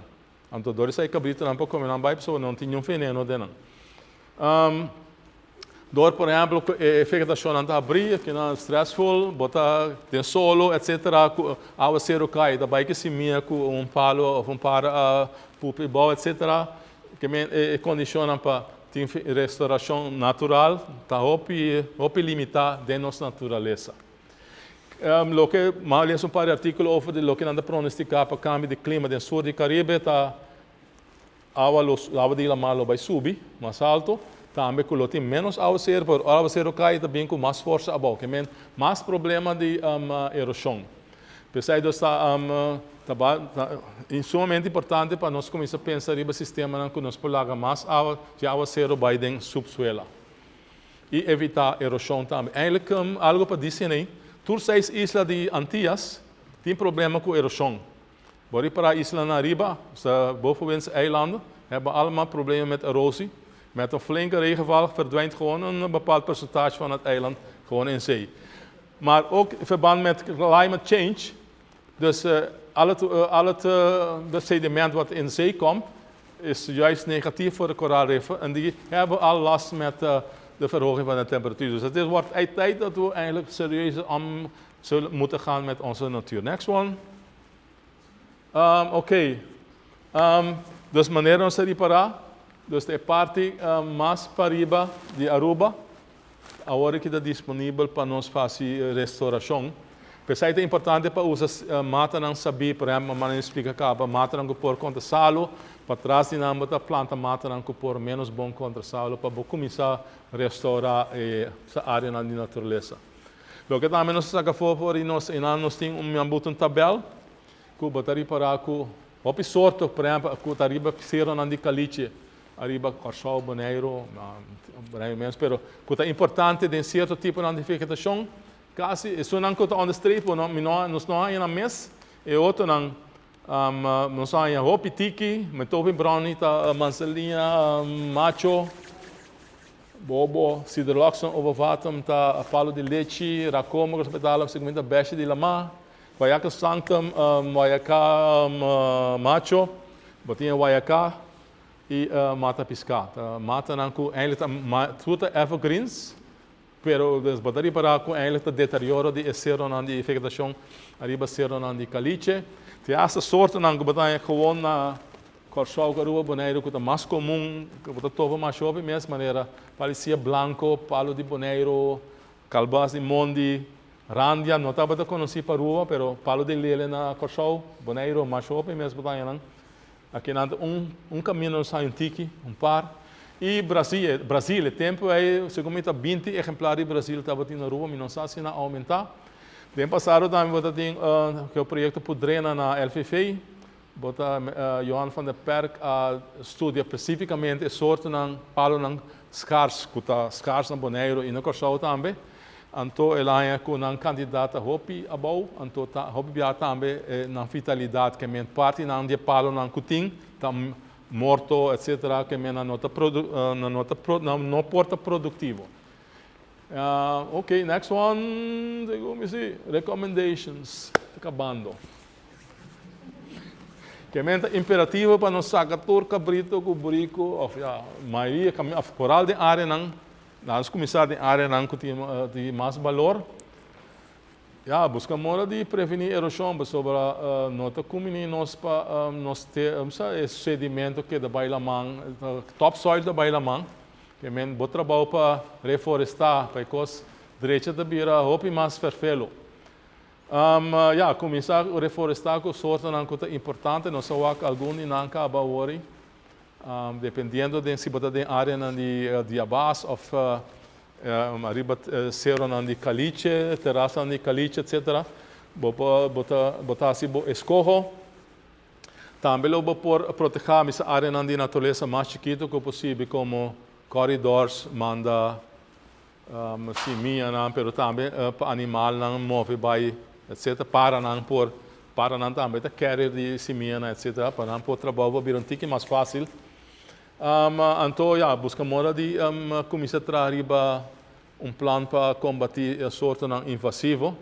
Então dores aí cabrito não para comer não vai pessoa não tem nenhum veneno de não. Door, por exemplo, a vegetação anda abrir, que não é stressful, botar tem solo, etc. A zero cai, da bike se minha com palo ou para pupibol, etc. Que me condiciona para ter restauração natural, tá hopi limitar de nossa natureza. Lo que mais um par de artigos over de lo que anda pronosticar para cambio de clima no sul do Caribe, tá água de la malo vai subir mais alto. Também que tem menos água zero cai também com mais força abaixo, que men mais problema de erosão. Apesar de estar sumamente importante para nós começar a pensar no sistema que nós podemos mais água de água zero vai dentro subsuelo e evitar erosão também. Eigenlijk algo para dizer aí, todas as islas de Antillas têm problema com erosão. Bora para a isla na Aruba, os bovenste eilanden, hebben allemaal problemen met erosie. Met een flinke regenval verdwijnt gewoon een bepaald percentage van het eiland gewoon in zee. Maar ook in verband met climate change, dus al het sediment wat in zee komt, is juist negatief voor de koraalriffen. En die hebben al last met de verhoging van de temperatuur. Dus het wordt tijd dat we eigenlijk serieus om zullen moeten gaan met onze natuur. Next one. Oké. Dus wanneer ons reparar? Dus de parte mais pariba de Aruba, agora que está disponível para nós fazer restauração. Apesar de importante para usar mata não saber, por exemplo, mas explica cá, mata não por contra salo, para trás de não botar planta mata não por menos bom contra salo, para começar a restaurar essa área na natureza. O que também nós saca por nós temos um tabela que botar reparar com op sorte, por exemplo, que está riba que na de caliche. Arriba Corchal, Boneiro, menos, pero que é importante de certo tipo de vegetação, quase, isso não está on the street, nós não há na mês, e outro não, nós há em hopi tiki, metopi brownie, manzelinha, macho, bobo, sidroxon, overvatum, tá palo de leite, racomo, hospital, segmento baixa de lama, guaiaca sanctum, guaiaca macho, botinha guaiaca, e mata piscar. Mata não com tudo evergreens, pero desbataria para com eigenlijk deterioro de acero na de vegetação, arriba acero na de caliche. Tem essa sorte não que botar gewoon na Corchal, Aruba, Boneiro, que é mais comum, que botar todo mais jovem, mesma maneira, parecia branco, palo de Boneiro, calbas de Mondi, Randia, não estava a conhecer para Aruba, pero palo de Lele na Corchal, Boneiro, mais jovem, mesmo botar não. Aqui nada caminho scientific, par. E Brasil, tempo é, segundo 20 exemplares de Brasil estava na rua, mas não sabe se não aumentar. Tempo passado também tem que o projeto Pudrena na LFV, bota Johan van der Perk estudia especificamente a sorte de palo ng scarce, que está scarce na Boneiro e na Corchal também. Então, ela é com um candidato a hopi abau, então hopi bia também na vitalidade que men parte não de palo não cutim, tam morto, etc. que men não porta produtivo. Okay, next one, let me see, recommendations, acabando. Que men imperativo para nós sacar cabrito, cubrico, of maioria coral de área não. Nós começamos a área de mais valor. Buscamos de prevenir erosão, sobre nota comum nós temos esse sedimento que da bailamang, topsoil da bailamang, que men bom trabalho para reflorestar, para que direita da beira hope mais ferfelo. Começar a reflorestar com sorte não é importante, nós só algum e não acaba worry. Dependendo de se botar de área de abaixo ou arriba zero na de caliche, terraça na de caliche, etc. Botar assim escorro. Também eu vou proteger essa área na de natureza mais chiquita que possível, como corredores, manda, simia, pero também para animal não move vai, etc. Para não também tá carrier de simia, etc. Para não por trabalho vir um tique mais fácil. Então, buscamos de começar a trazer plano para combater a sorte invasivo.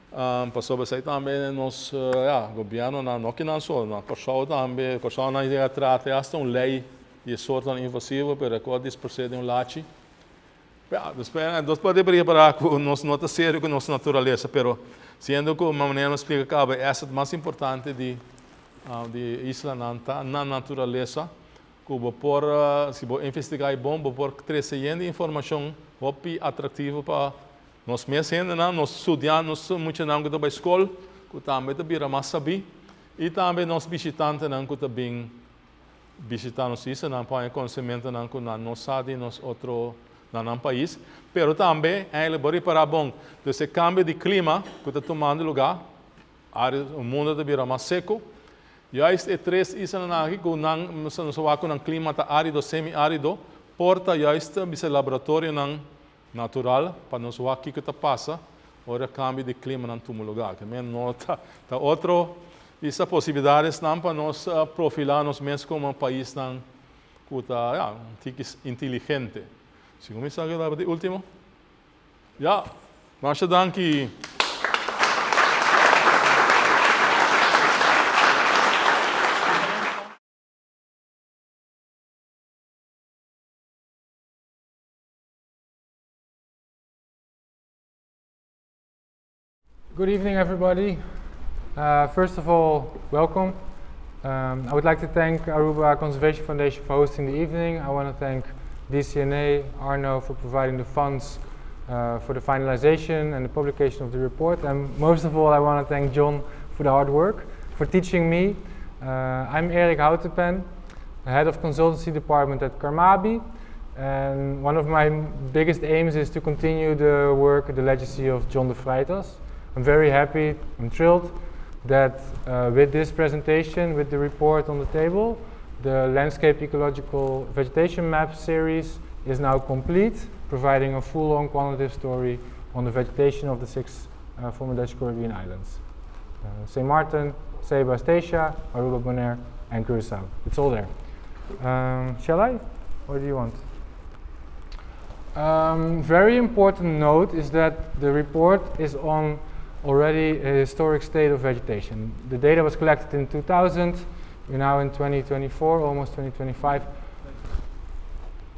Para sobre isso também nós, governo não que não só, na Corchal também, Corchal não ideia trata esta lei de sorte invasivo, para que eles procedem lache. Dos pode preparar com nosso nota sério com nossa natureza, pero sendo que uma maneira explica que é asset mais importante de isla na natureza, que por se você investigar bom, por trazer informação hopi atrativo para nós mesmos, nós estudantes, muitos não que estão na escola, que também também mais saber, e também nós visitantes não que também visitar nos islas, não para consumir não que não sabe nos outro no país, pero também é para bom desse cambio de clima que está tomando lugar, o mundo está mais seco. Já este três islas aqui que não com um clima árido, semi-árido, porta já este laboratório natural para nós ver o que está passa, ora cambio de clima não toma lugar. Que não tá outro essa possibilidades não para nós profilar nos mesmos como um país não que está inteligente. Se começar agora o último. Ja, hartelijk dank.
Good evening, everybody. First of all, welcome. I would like to thank Aruba Conservation Foundation for hosting the evening. I want to thank DCNA, Arno for providing the funds for the finalization and the publication of the report. And most of all, I want to thank John for the hard work, for teaching me. I'm Erik Houtenpen, head of consultancy department at Carmabi. And one of my biggest aims is to continue the work, the legacy of John de Freitas. I'm very happy, I'm thrilled that with this presentation, with the report on the table, the Landscape Ecological Vegetation Map series is now complete, providing a full-on quantitative story on the vegetation of the 6 former Dutch Caribbean islands. St. Martin, Ceiba, Statia, Aruba, Bonaire, and Curaçao. It's all there. Shall I? Or do you want? Very important note is that the report is on already a historic state of vegetation. The data was collected in 2000. We're now in 2024, almost 2025.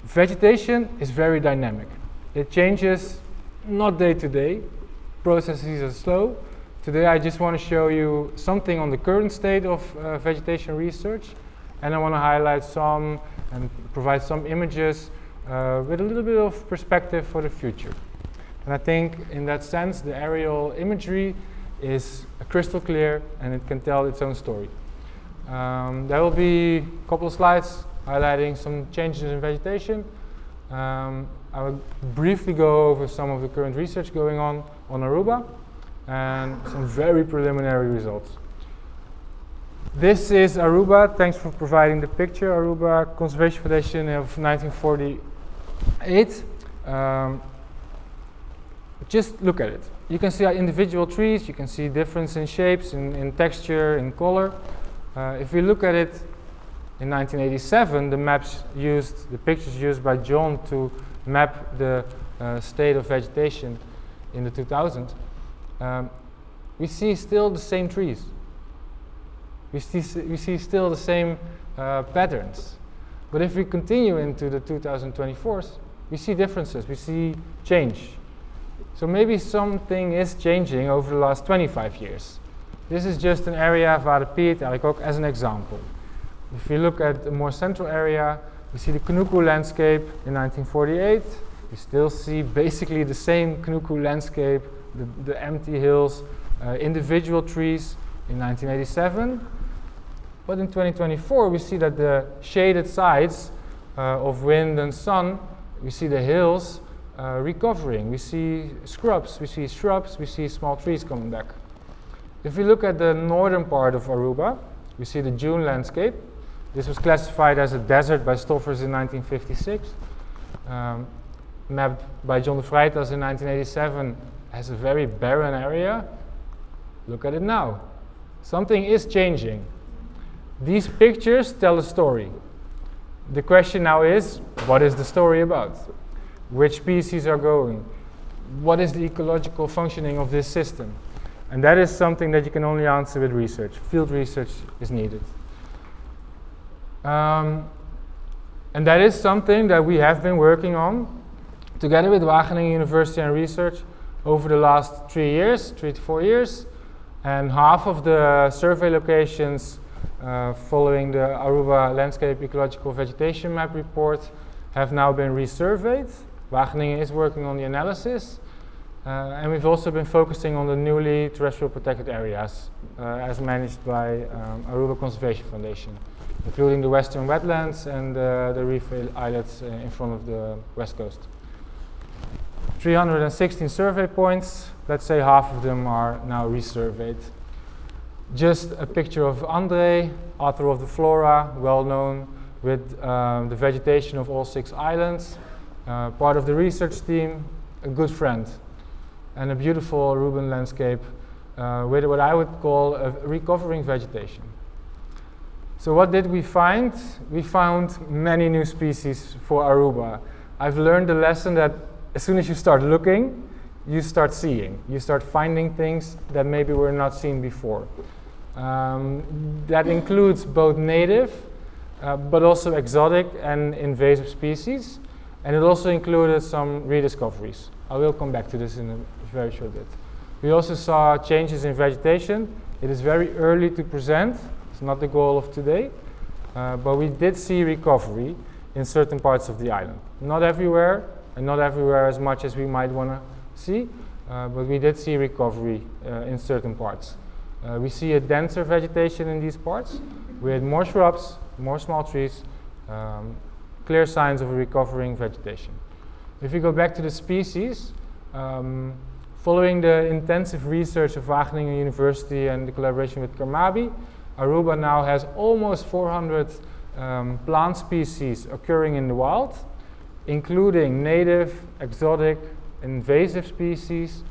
Vegetation is very dynamic. It changes not day to day. Processes are slow. Today I just want to show you something on the current state of vegetation research, and I want to highlight some and provide some images with a little bit of perspective for the future. And I think in that sense the aerial imagery is crystal clear and it can tell its own story. There will be a couple of slides highlighting some changes in vegetation. I will briefly go over some of the current research going on Aruba and some very preliminary results. This is Aruba. Thanks for providing the picture. Aruba Conservation Foundation of 1948. Just look at it. You can see individual trees. You can see difference in shapes, in texture, in color. If we look at it in 1987, the pictures used by John to map the state of vegetation in the 2000s, we see still the same trees. We see still the same patterns. But if we continue into the 2024s, we see differences, we see change. So maybe something is changing over the last 25 years. This is just an area of Vadepiet, Alikok as an example. If we look at the more central area, we see the Knuku landscape in 1948. We still see basically the same Knuku landscape, the empty hills, individual trees in 1987. But in 2024, we see that the shaded sides of wind and sun, we see the hills recovering. We see scrubs, we see shrubs, we see small trees coming back. If we look at the northern part of Aruba, we see the dune landscape. This was classified as a desert by Stoffers in 1956. Mapped by John de Freitas in 1987 as a very barren area. Look at it now. Something is changing. These pictures tell a story. The question now is, what is the story about? Which species are going? What is the ecological functioning of this system? And that is something that you can only answer with research. Field research is needed. And that is something that we have been working on Together with Wageningen University and Research, over the last 3 to 4 years, and half of the survey locations following the Aruba Landscape Ecological Vegetation Map report have now been resurveyed. Wageningen is working on the analysis, and we've also been focusing on the newly terrestrial protected areas as managed by Aruba Conservation Foundation, including the western wetlands and the reef islets in front of the west coast. 316 survey points, let's say half of them are now resurveyed. Just a picture of André, author of the Flora, well known with the vegetation of all 6 islands, part of the research team, a good friend, and a beautiful Aruban landscape with what I would call a recovering vegetation. So what did we find? We found many new species for Aruba. I've learned the lesson that as soon as you start looking, you start seeing. You start finding things that maybe were not seen before. That includes both native, but also exotic and invasive species. And it also included some rediscoveries. I will come back to this in a very short bit. We also saw changes in vegetation. It is very early to present. It's not the goal of today. But we did see recovery in certain parts of the island. Not everywhere, and not everywhere as much as we might want to see, but we did see recovery in certain parts. We see a denser vegetation in these parts with more shrubs, more small trees, clear signs of a recovering vegetation. If we go back to the species, following the intensive research of Wageningen University and the collaboration with Kermabi, Aruba now has almost 400 plant species occurring in the wild, including native, exotic, invasive species.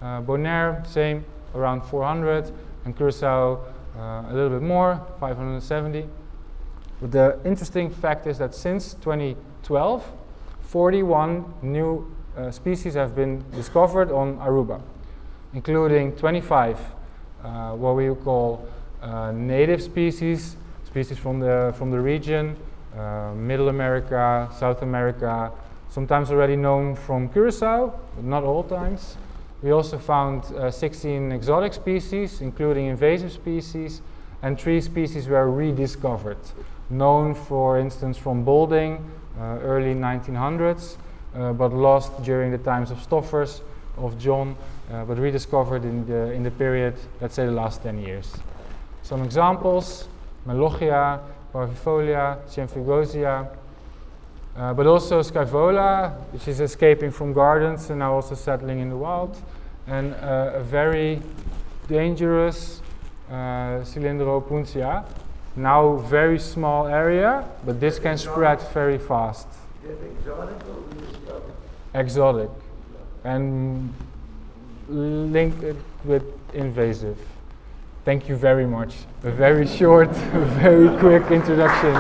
Bonaire, same, around 400, and Curacao, a little bit more, 570. But the interesting fact is that since 2012, 41 new species have been discovered on Aruba, including 25 what we call native species, species from the region, Middle America, South America, sometimes already known from Curacao, but not all times. We also found 16 exotic species, including invasive species, and 3 species were rediscovered, known, for instance, from Boulding, early 1900s, but lost during the times of Stoffers, of John, but rediscovered in the period, let's say, the last 10 years. Some examples: Melogia, Parvifolia, Cienfugosia, but also Scaevola, which is escaping from gardens and now also settling in the wild, and a very dangerous Cylindropuntia, now very small area, but this can spread very fast. Exotic, and link it with invasive. Thank you very much. A very short, very quick introduction.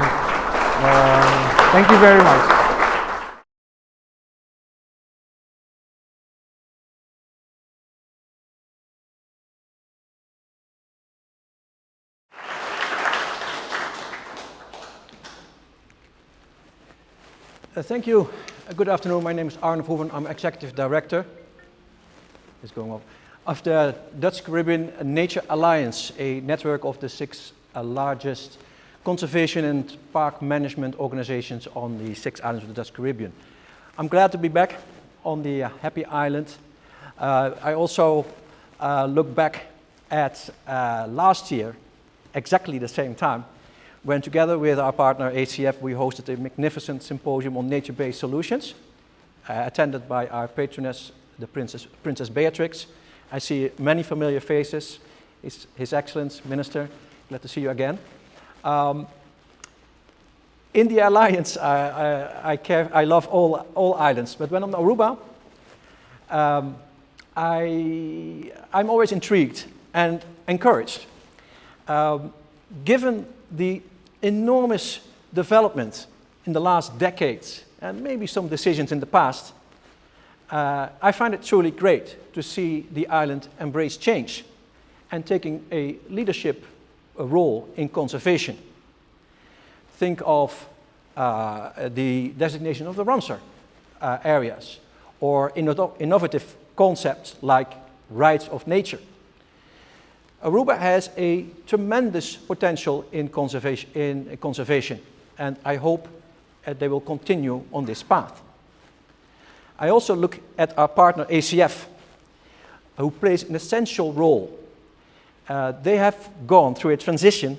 Thank you very much.
Thank you. Good afternoon. My name is Arne Verhoeven. I'm Executive Director. It's going off. Of the Dutch Caribbean Nature Alliance, a network of the 6 largest conservation and park management organizations on the 6 islands of the Dutch Caribbean. I'm glad to be back on the happy island. I also look back at last year, exactly the same time, when together with our partner ACF we hosted a magnificent symposium on nature-based solutions, attended by our patroness, the Princess Beatrix. I see many familiar faces. His Excellence, Minister, glad to see you again. In the Alliance, I love all islands, but when I'm on Aruba, I'm always intrigued and encouraged. Given the enormous development in the last decades, and maybe some decisions in the past, I find it truly great to see the island embrace change and taking a leadership role in conservation. Think of the designation of the Ramsar areas, or innovative concepts like rights of nature. Aruba has a tremendous potential in conservation, and I hope they will continue on this path. I also look at our partner ACF, who plays an essential role. They have gone through a transition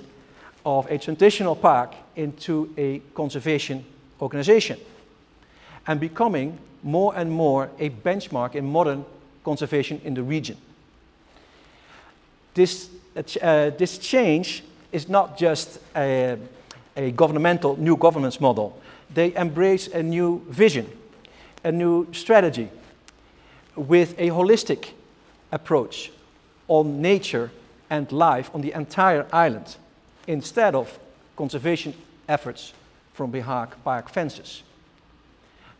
of a traditional park into a conservation organization and becoming more and more a benchmark in modern conservation in the region. This change is not just a governmental new governance model. They embrace a new vision, a new strategy with a holistic approach on nature and life on the entire island, instead of conservation efforts from behind park fences.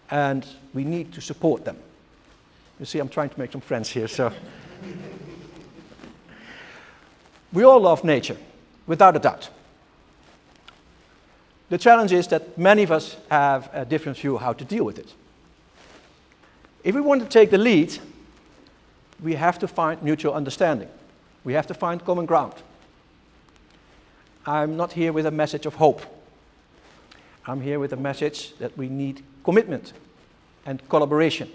And we need to support them. You see, I'm trying to make some friends here, so. We all love nature, without a doubt. The challenge is that many of us have a different view how to deal with it. If we want to take the lead, we have to find mutual understanding. We have to find common ground. I'm not here with a message of hope. I'm here with a message that we need commitment and collaboration.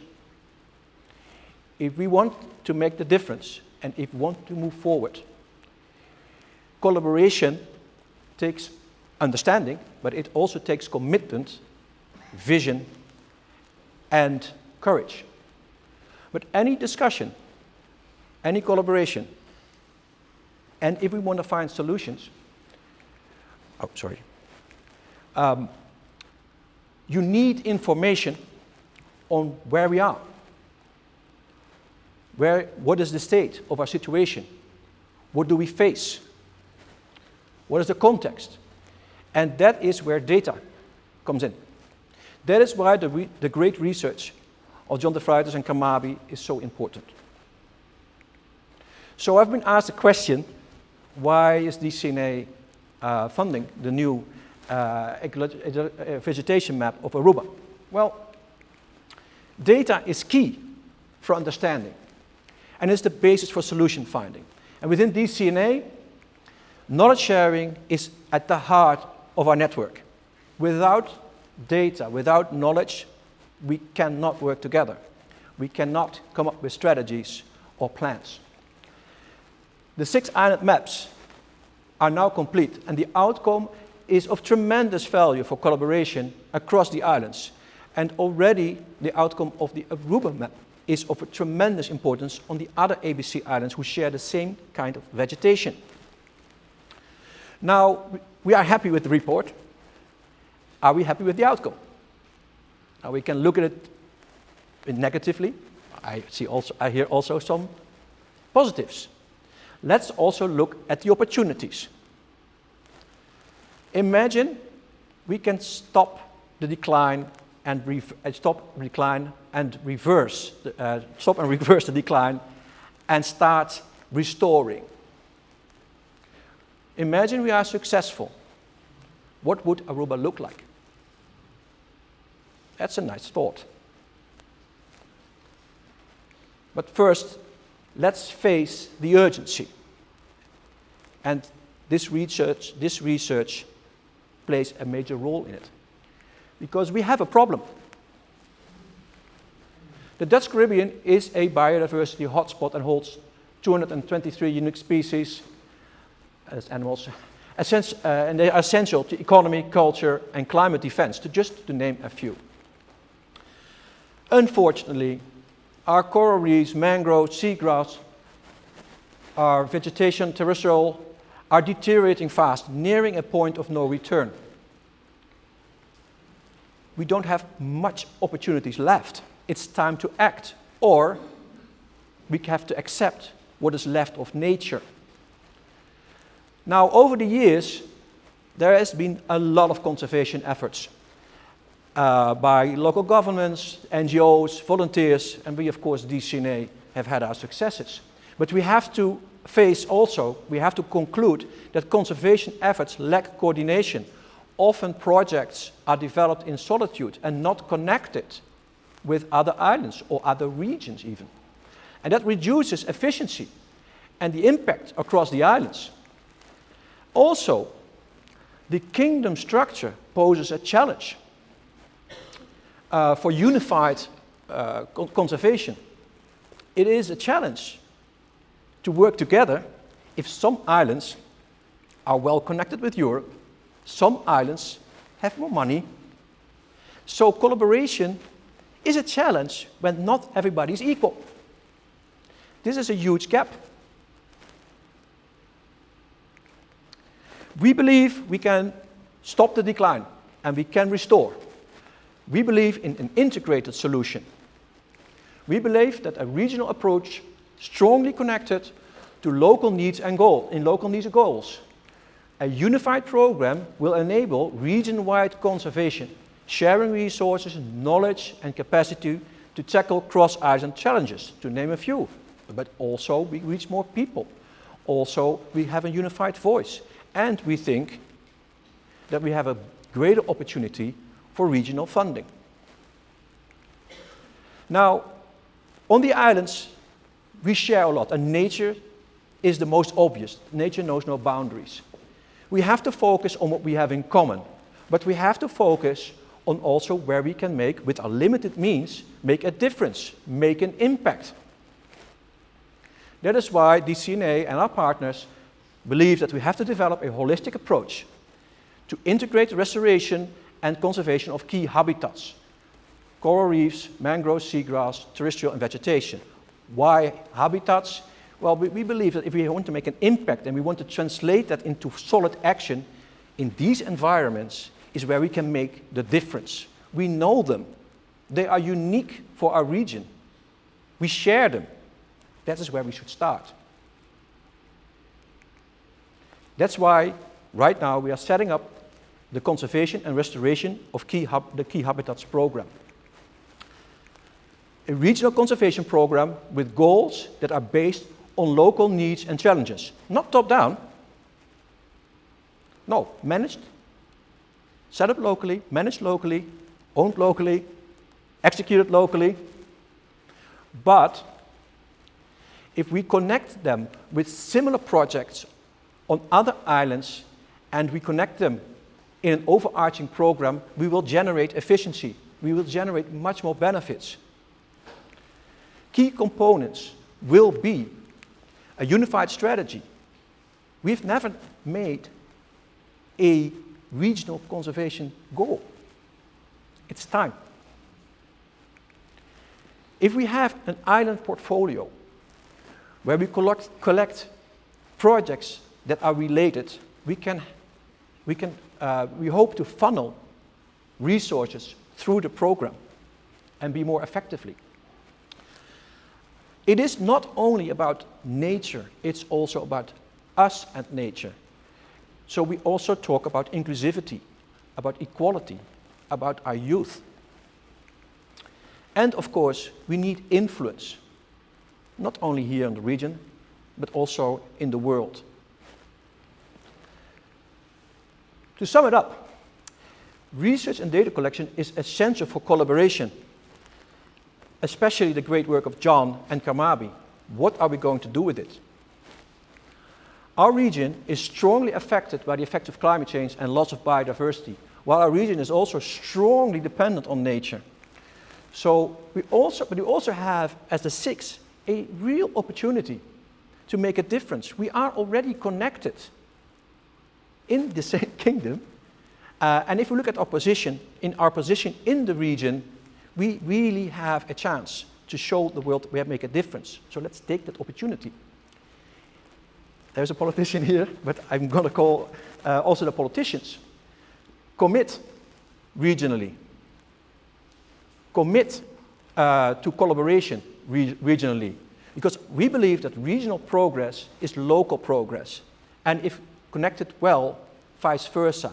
If we want to make the difference and if we want to move forward, collaboration takes understanding, but it also takes commitment, vision, and courage. But any discussion, any collaboration, and if we want to find solutions, you need information on where we are. What is the state of our situation? What do we face? What is the context? And that is where data comes in. That is why the great research of John de Vrijters and Kamabi is so important. So I've been asked a question, why is DCNA funding the new vegetation map of Aruba? Well, data is key for understanding, and it's the basis for solution finding. And within DCNA, knowledge sharing is at the heart of our network. Without data, without knowledge, we cannot work together. We cannot come up with strategies or plans. The 6 island maps are now complete, and the outcome is of tremendous value for collaboration across the islands. And already the outcome of the Aruba map is of a tremendous importance on the other ABC islands who share the same kind of vegetation. Now, we are happy with the report. Are we happy with the outcome? Now, we can look at it negatively. I hear also some positives. Let's also look at the opportunities. Imagine we can stop the decline and reverse the decline and start restoring. Imagine we are successful. What would Aruba look like? That's a nice thought. But first, let's face the urgency. And this research plays a major role in it. Because we have a problem. The Dutch Caribbean is a biodiversity hotspot and holds 223 unique species as animals, and they are essential to economy, culture, and climate defense, just to name a few. Unfortunately, our coral reefs, mangroves, seagrass, our vegetation, terrestrial, are deteriorating fast, nearing a point of no return. We don't have much opportunities left. It's time to act, or we have to accept what is left of nature. Now, over the years, there has been a lot of conservation efforts by local governments, NGOs, volunteers, and we, of course, DCNA, have had our successes. But we have to conclude that conservation efforts lack coordination. Often projects are developed in solitude and not connected with other islands or other regions even. And that reduces efficiency and the impact across the islands. Also, the kingdom structure poses a challenge for unified conservation. It is a challenge to work together if some islands are well connected with Europe, some islands have more money. So collaboration is a challenge when not everybody is equal. This is a huge gap. We believe we can stop the decline and we can restore. We believe in an integrated solution. We believe that a regional approach strongly connected to local needs and goals. A unified program will enable region-wide conservation, sharing resources, knowledge and capacity to tackle cross-island challenges, to name a few. But also we reach more people. Also we have a unified voice. And we think that we have a greater opportunity for regional funding. Now, on the islands, we share a lot, and nature is the most obvious. Nature knows no boundaries. We have to focus on what we have in common, but we have to focus on also where we can make, with our limited means, make a difference, make an impact. That is why DCNA and our partners believe that we have to develop a holistic approach to integrate restoration and conservation of key habitats, coral reefs, mangroves, seagrass, terrestrial and vegetation. Why habitats? Well, we believe that if we want to make an impact and we want to translate that into solid action in these environments is where we can make the difference. We know them. They are unique for our region. We share them. That is where we should start. That's why right now we are setting up the conservation and restoration of the Key Habitats program. A regional conservation program with goals that are based on local needs and challenges. Not top-down. No, managed, set up locally, managed locally, owned locally, executed locally. But if we connect them with similar projects on other islands and we connect them in an overarching program, we will generate efficiency. We will generate much more benefits. Key components will be a unified strategy. We've never made a regional conservation goal. It's time. If we have an island portfolio where we collect projects that are related, we hope to funnel resources through the program and be more effectively. It is not only about nature, it's also about us and nature. So we also talk about inclusivity, about equality, about our youth. And of course, we need influence, not only here in the region, but also in the world. To sum it up, research and data collection is essential for collaboration, especially the great work of John and Karmabi. What are we going to do with it? Our region is strongly affected by the effects of climate change and loss of biodiversity, while our region is also strongly dependent on nature. So we also have, as the six, a real opportunity to make a difference. We are already connected in the same kingdom. And if we look at our position in the region, we really have a chance to show the world we have make a difference. So let's take that opportunity. There's a politician here, but I'm going to call also the politicians. Commit regionally. Commit to collaboration regionally. Because we believe that regional progress is local progress. And if connected well, vice versa.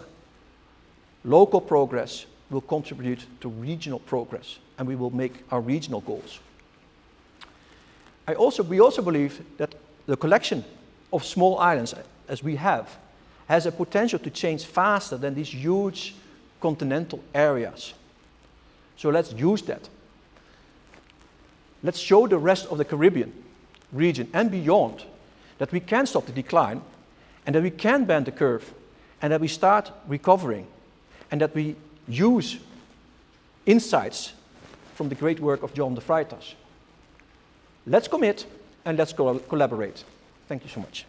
Local progress will contribute to regional progress, and we will make our regional goals. We also believe that the collection of small islands, as we have, has a potential to change faster than these huge continental areas. So let's use that. let's show the rest of the Caribbean region and beyond that we can stop the decline and that we can bend the curve and that we start recovering and that we use insights from the great work of John de Freitas. Let's commit and let's collaborate. Thank you so much.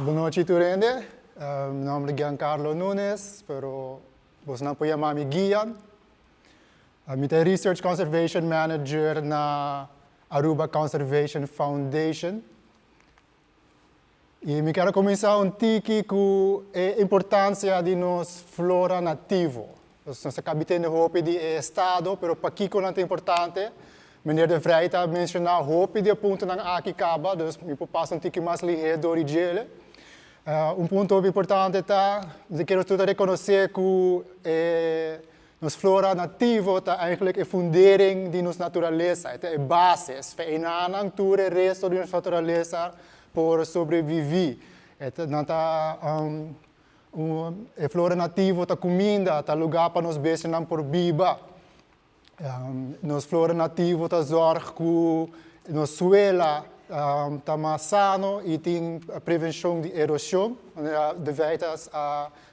Boa noite, Turende. Meu nome é Giancarlo Nunes, pero vos não podem chamar-me Gian. Eu sou Research Conservation Manager na Aruba Conservation Foundation. E eu quero começar com a importância de nos flora nativo. Nós acabamos de roupa de estado, mas para aqui é importante. Meneer de Vrijta mencionou roupa de ponto na aqui acaba, dus eu posso passar mais ligeiro do original. Ponto importante é que quero tudo reconhecer que nos flora nativo está eigenlijk a fundering de nossa natureza, é a base, é a natura e o resto de nossa natureza para sobreviver. A flora nativo está comida, está lugar para nos beijos não por biba. Nos flora nativo está zorg que nos suela está mais sano e tem a prevenção de erosão. De Veitas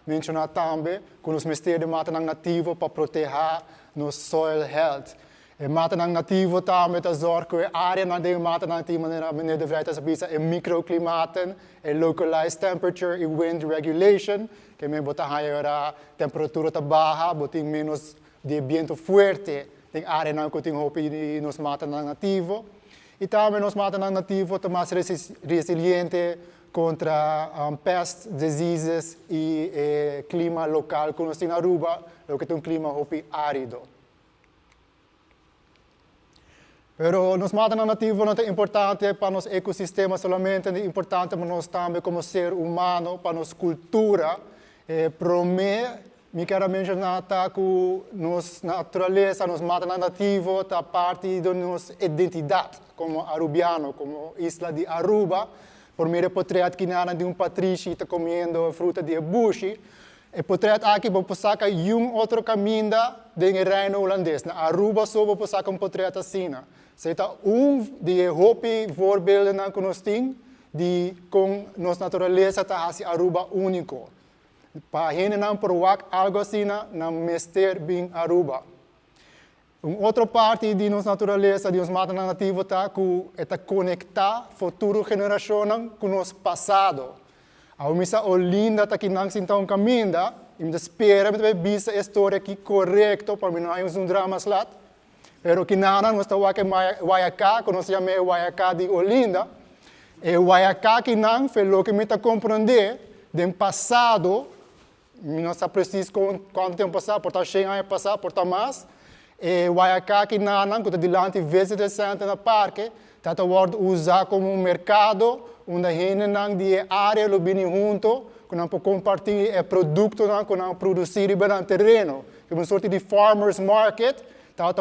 mencionar também que nos mistérios de mata nativo para proteger nos soil health. E mata nativo também está zorg que a área na de mata nativo maneira de Veitas bisa é microclimaten, é localized temperature e wind regulation, que me bota a temperatura está baixa, bota menos de viento forte. Tem área não que tem roupa de nos mata nativo. E também nos mata nativo está mais resiliente contra pests, diseases e clima local que nós temos na Aruba, que tem clima roupa árido. Pero nos mata nativo não é importante para nosso ecossistema somente, é importante para nós também como ser humano, para nossa cultura. Para mim, me quero mencionar que nossa natureza, nos mata nativo, está parte da nossa identidade como arubiano, como isla de Aruba. Por meio do portreto que nada de patrício está comendo fruta de bushi. E portreto aqui vou passar outro caminho do reino holandês. Na Aruba só vou passar portreto assim. Seita de roupa voorbeelden que nós temos de com nossa natureza está assim Aruba único. Para gente não provar algo assim na mester bem Aruba. Outra parte de nossa natureza, de nossa mata nativa, é conectar a futura geração com o nosso passado. A missa linda está aqui não então caminho, e me espera que visa a história aqui correta para mim não é drama slat. Pero que nada nós está Guayacá, que nós chamamos Guayacá de Olinda, e Guayacá que não fez o que me está compreender do passado. Não está preciso quanto tempo passar, por estar cheio de passar, por estar mais. E Guayacá que não, que está diante vezes decente no parque, está usado como um mercado, onde a gente não de área lo bem junto, que não pode compartilhar produto que não produzir no terreno, que é uma sorte de farmers market, está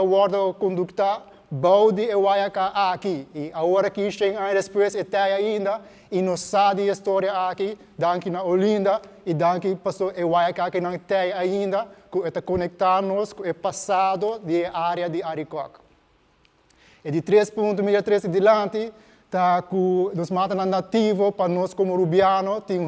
conduta bouw de Guayacá aqui. E agora que chega depois até ainda, e nos sabe a história aqui, daqui na Olinda, e daqui passou Guayacá que não tem ainda, que está conectar-nos com o passado da área de Aricoc. E de 3.63 adiante, tá que nos mata nativo para nós como urubiano, tem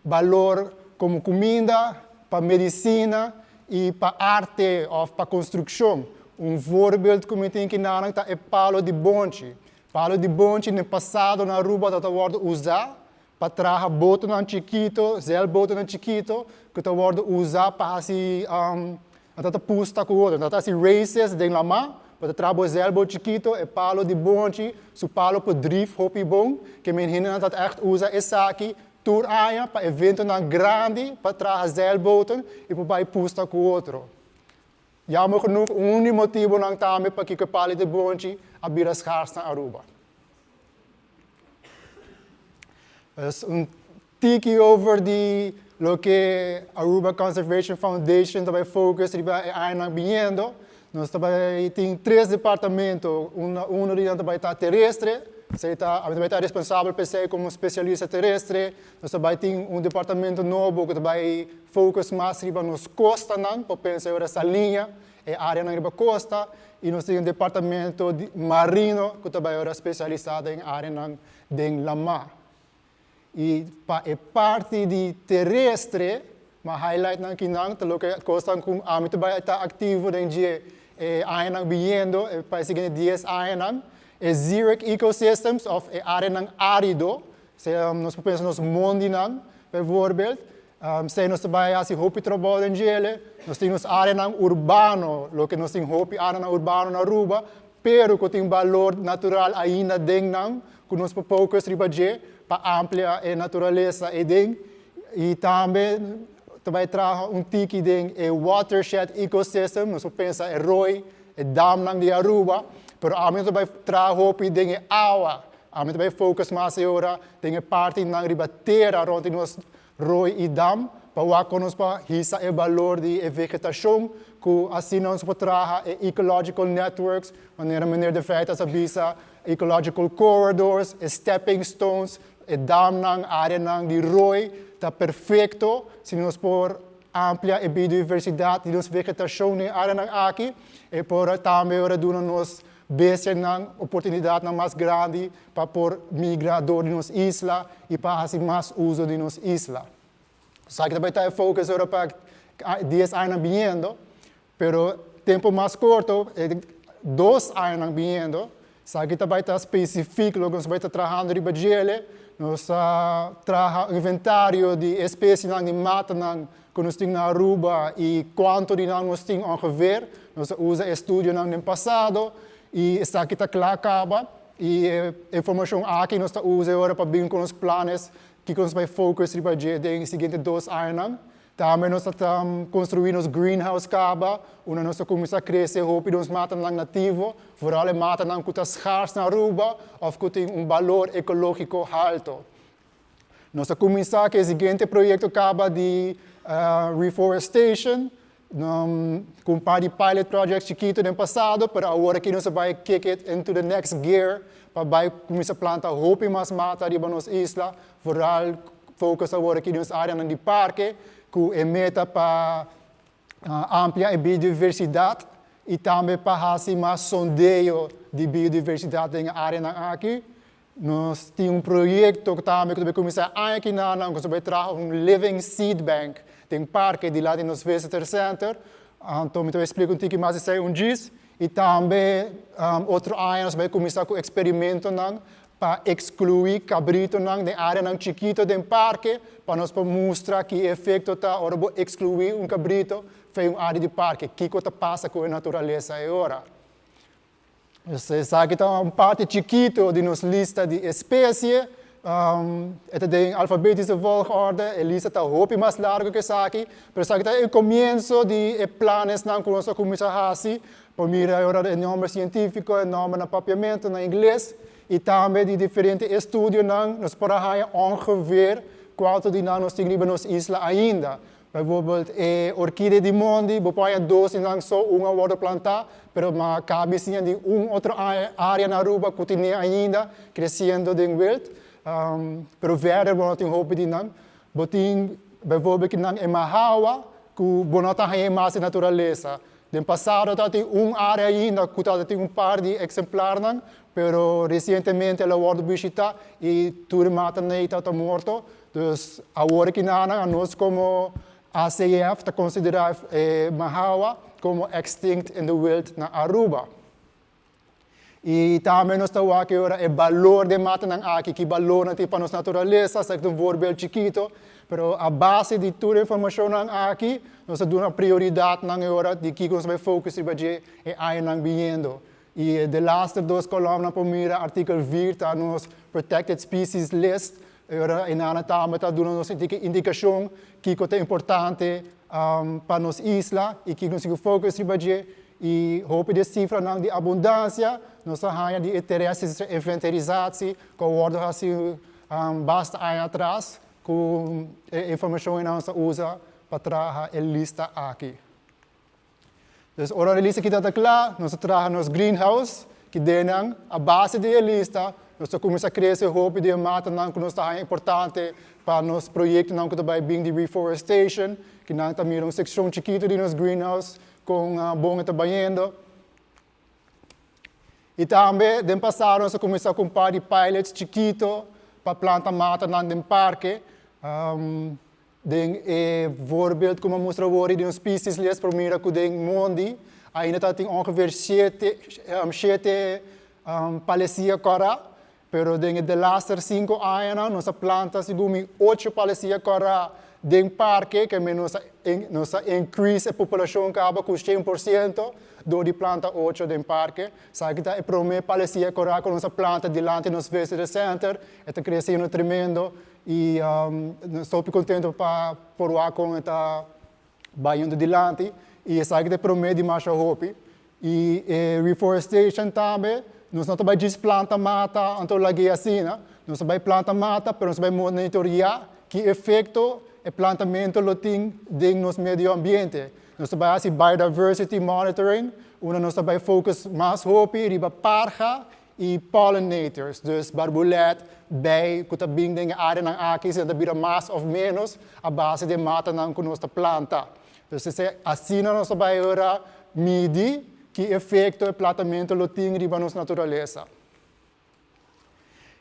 valor como comida, para medicina e para arte ou para construção. Voorbeeld que eu tenho que dar é palo de bonte. Palo de bonte no passado na Aruba está usado para trazer boto na chiquito, boto na chiquito, que está usado para assim, está pusta com outro, está assim races de lama, para trazer boto chiquito, é palo de bonte, su palo para drift hopi bom, que menina está echt usa essa aqui, tour aia para evento na grande, para trazer boto e para pusta com outro. Jammer genoeg, único motivo não também para que o palo de bonte abrir as caras na Aruba. Tiki over lo que Aruba Conservation Foundation também focusa em viendo. Nós também temos 3 departamentos, um de também está terrestre, a gente está responsável por ser como especialista terrestre, nós também temos departamento novo que também foca mais nos costas, para pensar essa linha, área na costa, e nós temos departamento marino que também é especializado em área de lama. E para parte de terrestre, mas highlight na kinang talo que costa kung amit ba está ativo den dia área nang biendo para seguir 10 área nang xeric ecosystems of área nang árido se nós pensamos nos mundi nang bijvoorbeeld se nós vai assim hopi trabalho den dia nós temos área nang urbano lo que nós temos hopi área nang urbano na Aruba pero que tem valor natural ainda den nang que nós focus riba dia para ampliar a natureza e den e também vai trazer tiki ding watershed ecosystem, nós pensa roi, dam nang de Aruba, pero a mim vai trazer hopi ding água, a mim vai focus mais agora ding parte nang ribatera rond nos roi e dam, para conosco para hisa o valor de vegetação, que assim nós podemos trazer ecological networks, maneira de feita sabisa ecological corridors, stepping stones, dam nang área nang de roi está perfeito se nós por ampliar a biodiversidade de nossa vegetação na área aqui e por também ora dando nos bestia na oportunidade mais grande para por migrador de nossa isla e para fazer mais uso de nossa isla. Só que também está focus ora para 10 anos vindo, pero tempo mais curto, 2 anos vindo, só que também está específico, logo nós vai estar trabalhando riba gele. Nós trazemos inventário de espécies de mata que nós temos na Aruba e quanto de nós temos ongeveer. Nós usamos estudo no passado e está aqui claro acaba e informação aqui nós usamos agora para vir com os planos que nós vamos focar nos seguintes 2 anos. Também nós estamos construindo os greenhouse caba, onde nós começamos a crescer hopi dos matas nativo, vooral matas que estão escasos na Aruba, ou que têm valor ecológico alto. Nós começamos com o seguinte projeto caba de reforestation, com um par de pilot projects chiquitos no passado, mas agora que nós vamos kick it into the next gear, para começar a plantar hopi mais mata riba nos isla, vooral focus agora aqui nas áreas de parque, que é meta para ampliar a biodiversidade e também para fazer mais sondeio de biodiversidade na área aqui. Nós temos projeto que também vai começar aqui na nós vamos trazer living seed bank, tem parque de lá no Visitor Center. Então, eu explico um pouquinho mais isso diz. E também, outro ano, nós vamos começar com o experimento para excluir cabrito na área chiquita do parque, para nós mostrar que o efeito está excluir cabrito em uma área de parque, que passa com a natureza agora. Você sabe que está uma parte chiquita de nossa lista de espécies, tem alfabetische volgorde, a lista está muito mais larga que essa aqui, mas sabe que está o começo de planos que nós começamos a fazer, para mirar agora o nome científico, o nome no papiamento, em inglês, e também de diferentes estudos, nós podemos ongeveer quanto de nós temos na nossa isla ainda. Bijvoorbeeld, orquídea de mundo, bepaalde dosis só uma worden plantar, mas cabe sim de outra área na Aruba que tem ainda crescendo em wild. Pero verder wordt in hoop die nang, botin bijvoorbeeld nang in Mahawa, que bonota hai mais natureza. No passado tinha área ainda que tinha par de exemplares nang, pero recentemente ela wordt visitada e tudo mata neita está morto. Dus agora que nós como ACF está considerado Mahawa como extinct in the wild na Aruba. E também nós estamos aqui agora o valor de mata aqui, que valor para nossa natureza, sei que um voorbeeld chiquito, pero a base de toda a informação aqui, nós damos uma prioridade agora de que nós vamos focar em aí vindo. E de laatste 2 columnas para mirar artikel 4 está nos protected species list. Agora em ana também está dando nossa indicação que é importante para nossa isla e que nós vamos focar e hoop de cifra de abundância, nós temos de interesses de inventarização, que worden assim basta aí atrás, com a informação que nós usamos para trazer a lista aqui. Então, a lista que está clara, nós trazemos nos greenhouse, que deram a base da lista, nós começamos a crescer hope de mata não que nos é importante para nos projeto não que também bem de reforestation, que não também uma secção chiquita de nos greenhouse com bom trabalhando. E também, no passado, nós começamos a comprar pilots chiquitos para plantar mata no parque. Bijvoorbeeld, como mostra agora, de uma espécie les primeira que tem mundo, ainda tem ongeveer 7 palesia cora, pero de laatste 5 anos, nossa planta segumi 8 palesia cora dentro do parque, que nos increase a população acaba com 100%, do de planta 8 dentro do parque. Sabe que é para mim palesia cora com nossa planta delante nos Vegetation Center, está crescendo tremendo. E estou contente para provar com esta banho de delante. E sabe que promete mais hope. E reforestation também, nós não também desplanta mata, então lagi assim, nós também planta mata, mas nós também monitorear que efeito é plantamento loting dentro nos meio ambiente. Nós também assim biodiversity monitoring, onde nós também focus mais hope, riba parga e pollinators, dus barbulet, bij, que também tem área na aqui, se também mais ou menos a base de mata não que nós planta. Então, assim nós também agora medir que efeito é plantamento loting riba nos natureza.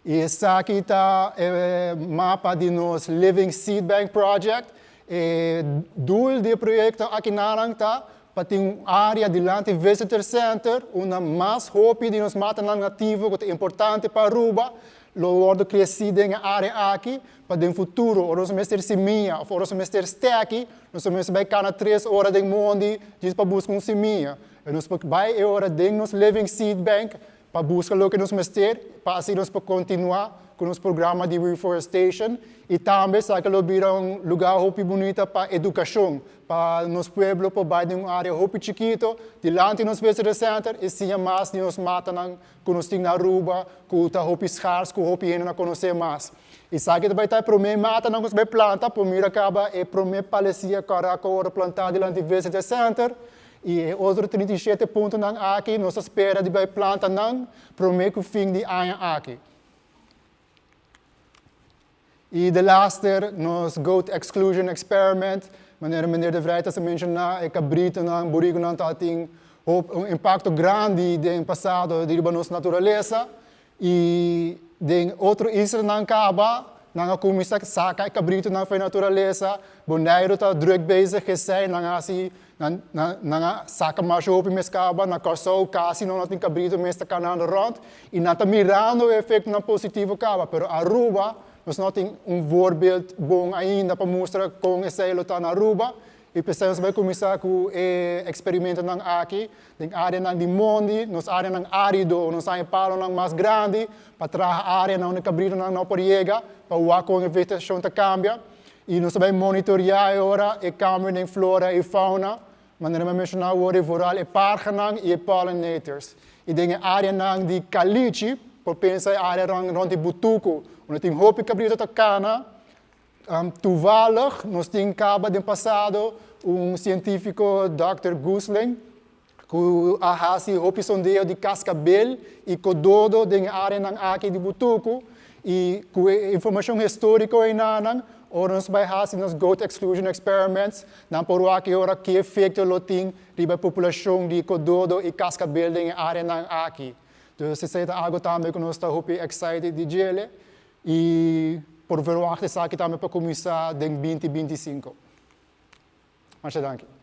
E esse aqui está o mapa de nos Living Seed Bank Project. O doel do projeto aqui na está para ter uma área delante do Visitor Center, uma mais hope de nos mata nativo que é importante para Aruba. Lo crescido em área aqui, para o futuro, ou nós vamos ter seminha, ou nós vamos ter steak, nós vamos vai cada 3 horas do mundo, para buscar uma seminha. E nós vai agora dentro nos Living Seed Bank, para buscar o que nós vamos ter, para assim nós continuar com os programas de reforestation. E também, sabe que vira um lugar muito bonito para educação, para nos pueblos, para uma área muito chiquita, delante nos Visitor Center, e sim mais de nos mata que nós temos na Aruba, que está muito escasso, que muito ainda não conhece mais. E sabe que também está para mim mata não consegue plantar, para mim acaba é para mim palecia cara que agora plantar delante do Visitor Center. E outro 37 pontos aqui, nós espera de plantar não, para mim que o fim de ano aqui. E de laatste, nos Goat Exclusion Experiment, meneer de Vrijt has mencionado, é cabrito na burigo não tem impacto grande no passado de nossa natureza. E de outro isla não acaba, não começa a sacar cabrito na natureza, boneiro está druk bezig gezien, não saca mais roupa mescaba, na corso quase não tem cabrito mais está canando rond, e não está mirando o efeito positivo acaba, pero Aruba nós não temos voorbeeld bom ainda para mostrar como esse está na Aruba. E precisamos vai começar com o experimento aqui, na área de mundo, nas áreas árido, nos áreas mais grande, para trazer a área não cabrito não por chegar, para o com a vegetação está cambia. E nós vamos monitorear agora a câmbio em flora e fauna, mas nós vamos mencionar agora vooral a parga e pollinators. E na área de caliche, por pensar a área rond de Butuco, onde tem roupa cabrito da cana, toevallig, nós temos acaba de passado científico, Dr. Gusling, que faz roupa sondeio de cascabel e cododo da área aqui de Butuco, e com informação histórica aí ou nós vai fazer nos Goat Exclusion Experiments, não por aqui ora que efeito lo tem riba população de cododo e cascabel da área aqui. Então, se é algo também que nós estamos excited de gele, e por verwachten aqui também para começar em 2025. Muito obrigado.